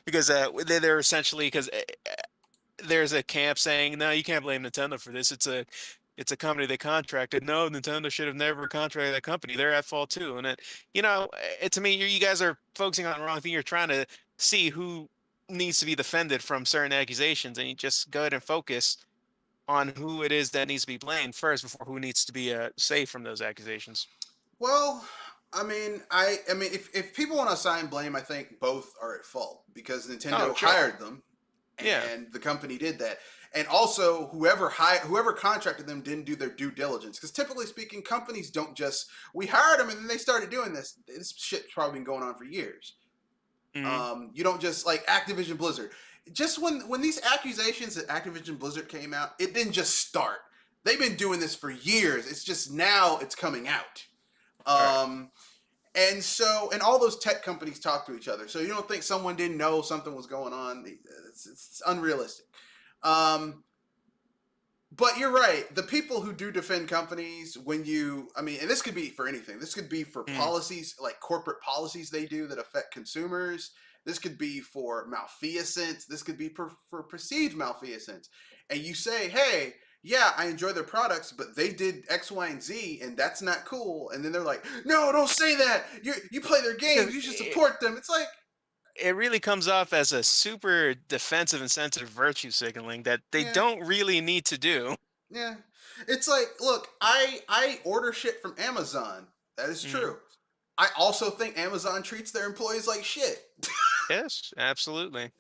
because they're essentially because there's a camp saying, no, you can't blame Nintendo for this. It's a company they contracted. No, Nintendo should have never contracted that company. They're at fault too. And to me, you guys are focusing on the wrong thing. You're trying to see who needs to be defended from certain accusations, and you just go ahead and focus on who it is that needs to be blamed first before who needs to be safe from those accusations. Well, I mean, if people want to assign blame, I think both are at fault because Oh, Nintendo sure. hired them, Yeah. and the company did that. And also, whoever contracted them didn't do their due diligence. Because typically speaking, companies don't just we hired them and then they started doing this. This shit's probably been going on for years. Hmm. You don't just like Activision Blizzard. Just when these accusations at Activision Blizzard came out, it didn't just start. They've been doing this for years. It's just now it's coming out. Right. And all those tech companies talk to each other. So you don't think someone didn't know something was going on? It's unrealistic. Um, but you're right. The people who do defend companies, I mean, and this could be for anything. This could be for Hmm. policies, like corporate policies they do that affect consumers. This could be for malfeasance. This could be for perceived malfeasance. And you say, hey, yeah, I enjoy their products, but they did X, Y, and Z, and that's not cool. And then they're like, no, don't say that. You play their games. Because You should support them. It's like, it really comes off as a super defensive and sensitive virtue signaling that they yeah. don't really need to do. Yeah. It's like, look, I order shit from Amazon. That is Mhm. true. I also think Amazon treats their employees like shit. Yes, absolutely.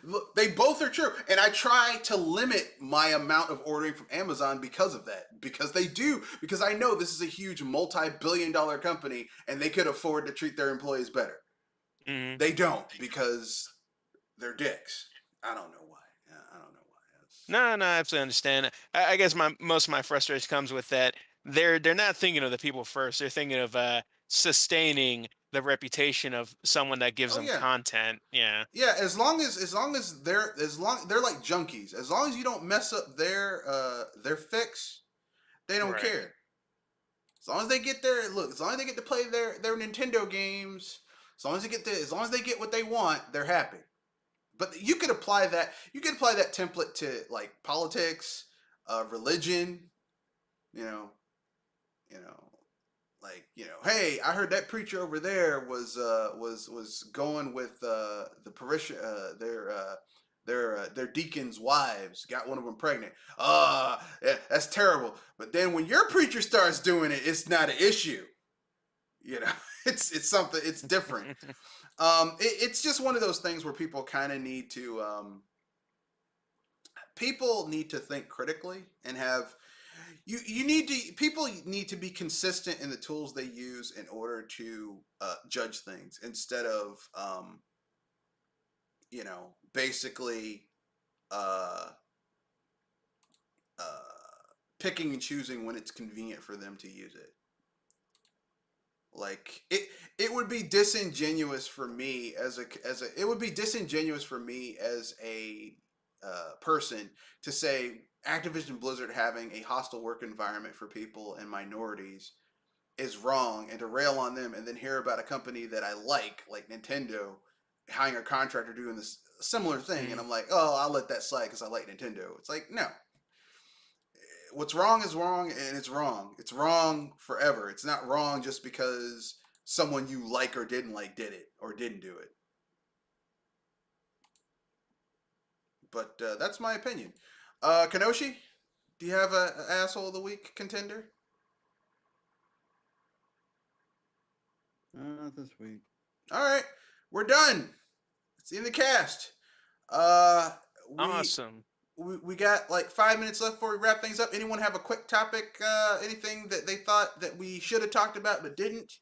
Look, they both are true. And I try to limit my amount of ordering from Amazon because of that. Because they do. Because I know this is a huge multi-billion-dollar company and they could afford to treat their employees better. Hmm. They don't because they're dicks. I don't know why. I don't know why. No, no, I absolutely understand. I guess my most of my frustration comes with that they're not thinking of the people first. They're thinking of sustaining the reputation of someone that gives Oh them yeah. content. Yeah. Yeah, as long as they're like junkies. As long as you don't mess up their fix, they don't Right. care. As long as they get as long as they get to play their Nintendo games, as long as they get what they want, they're happy. But you could apply that template to like politics, religion, you know, you know, hey, I heard that preacher over there was going with the parishioner, their deacons' wives, got one of them pregnant. Yeah, that's terrible. But then when your preacher starts doing it, it's not an issue. You know, it's something. It's different. It's just one of those things where people need to think critically and have people need to be consistent in the tools they use in order to judge things instead of basically uh, uh, picking and choosing when it's convenient for them to use it. Like it would be disingenuous for me it would be disingenuous for me as a person to say Activision Blizzard having a hostile work environment for people and minorities is wrong, and to rail on them, and then hear about a company that I like Nintendo, hiring a contractor doing this similar thing, and Mhm. I'm like, oh, I'll let that slide because I like Nintendo. It's like, no, what's wrong is wrong, and it's wrong. It's wrong forever. It's not wrong just because someone you like or didn't like did it or didn't do it. But that's my opinion. Kanoshi, do you have a asshole of the week contender? Not this week. All right, we're done. It's in the cast. Uh, we Awesome. we got like 5 minutes left before we wrap things up. Anyone have a quick topic? Anything that they thought that we should have talked about but didn't?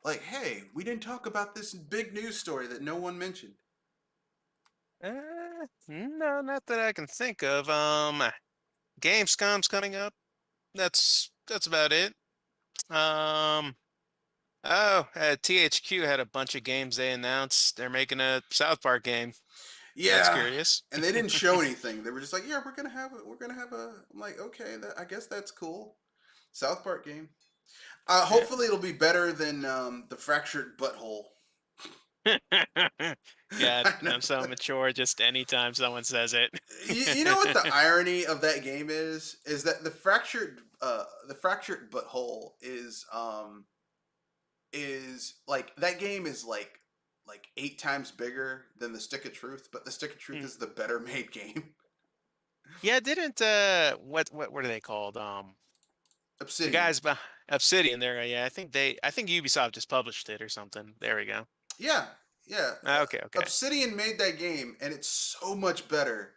Like, hey, we didn't talk about this big news story that no one mentioned. No, not that I can think of. Gamescom's coming up. That's about it. Um, THQ had a bunch of games they announced. They're making a South Park game. That's Yeah, curious. and they didn't show anything. They were just like, "Yeah, we're gonna have a, we're gonna have a." I'm like, "Okay, I guess that's cool." South Park game. Yeah. Hopefully, it'll be better than the fractured butthole. God, I know. I'm so mature. Just anytime someone says it. You know what the irony of that game is? Is that the fractured butthole is like that game is like 8 times bigger than the Stick of Truth, but the Stick of Truth Mm. is the better made game. Yeah, didn't what are they called? The Obsidian. guys behind Obsidian. There, yeah. I think Ubisoft just published it or something. There we go. Yeah, yeah. Okay, okay. Obsidian made that game, and it's so much better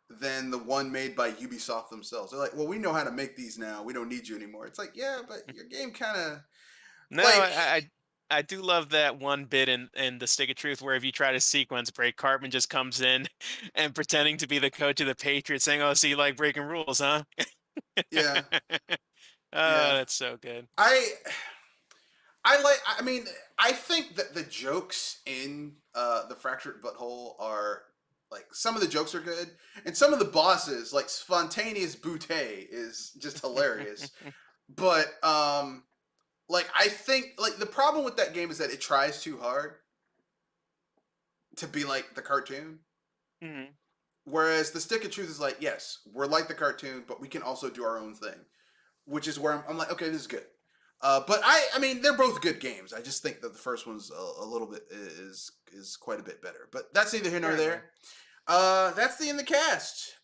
than the one made by Ubisoft themselves. They're like, well, we know how to make these now. We don't need you anymore. It's like, yeah, but your game kind of No, like, I do love that one bit in the Stick of Truth where if you try to sequence break, Cartman just comes in and pretending to be the coach of the Patriots, saying, "Oh, so you like breaking rules, huh?" yeah, Oh, yeah. that's so good. I I like. I mean, I think that the jokes in the Fractured Butthole are like some of the jokes are good, and some of the bosses, like spontaneous Butte, is just hilarious. But like I think like the problem with that game is that it tries too hard to be like the cartoon. Mhm. Whereas the Stick of Truth is like, yes, we're like the cartoon, but we can also do our own thing, which is where I'm like, okay, this is good. But I mean, they're both good games. I just think that the first one's a little bit is quite a bit better. But that's neither here nor Certainly. there. That's the end of the cast.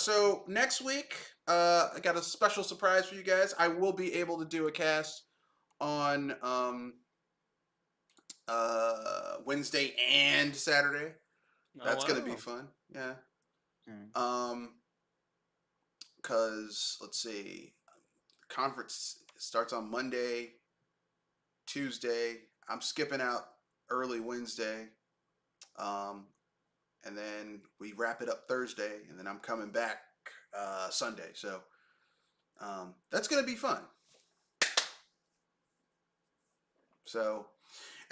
So next week, I got a special surprise for you guys. I will be able to do a cast on Wednesday and Saturday. That's gonna be wow. fun. Yeah. Alright. Cause let's see, conference starts on Monday, Tuesday. I'm skipping out early Wednesday, um, and then we wrap it up Thursday, and then I'm coming back Sunday. So that's gonna be fun. So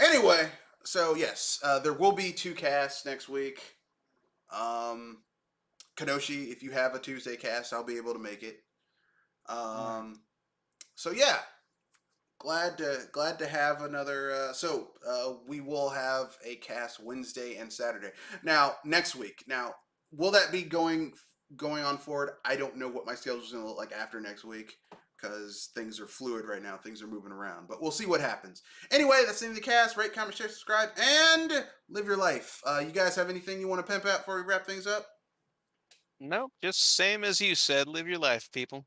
anyway, so yes, there will be 2 casts next week. Kanoshi, if you have a Tuesday cast, I'll be able to make it. So yeah, glad to have another. We will have a cast Wednesday and Saturday. Now next week. Now will that be going on forward? I don't know what my schedule is going to look like after next week because things are fluid right now. Things are moving around, but we'll see what happens. Anyway, that's the end of the cast. Rate, comment, share, subscribe, and live your life. You guys have anything you want to pimp out before we wrap things up? No, just same as you said. Live your life, people.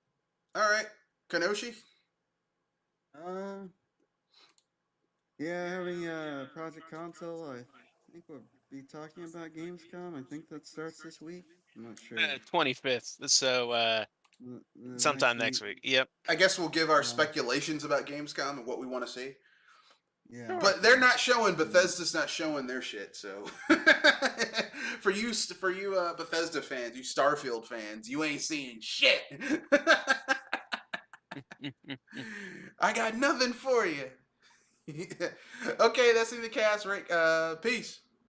All right, Kanoshi. Uh, yeah, having Project Console. I think we'll be talking about Gamescom. I think that starts this week. I'm not sure. 25th. So sometime next week. Yep. I guess we'll give our Uh, speculations about Gamescom and what we want to see. Yeah. But they're not showing. Bethesda's not showing their shit. So for you Bethesda fans, you Starfield fans, you ain't seeing shit. I got nothing for you. Okay, that's in the cast. Right. Peace.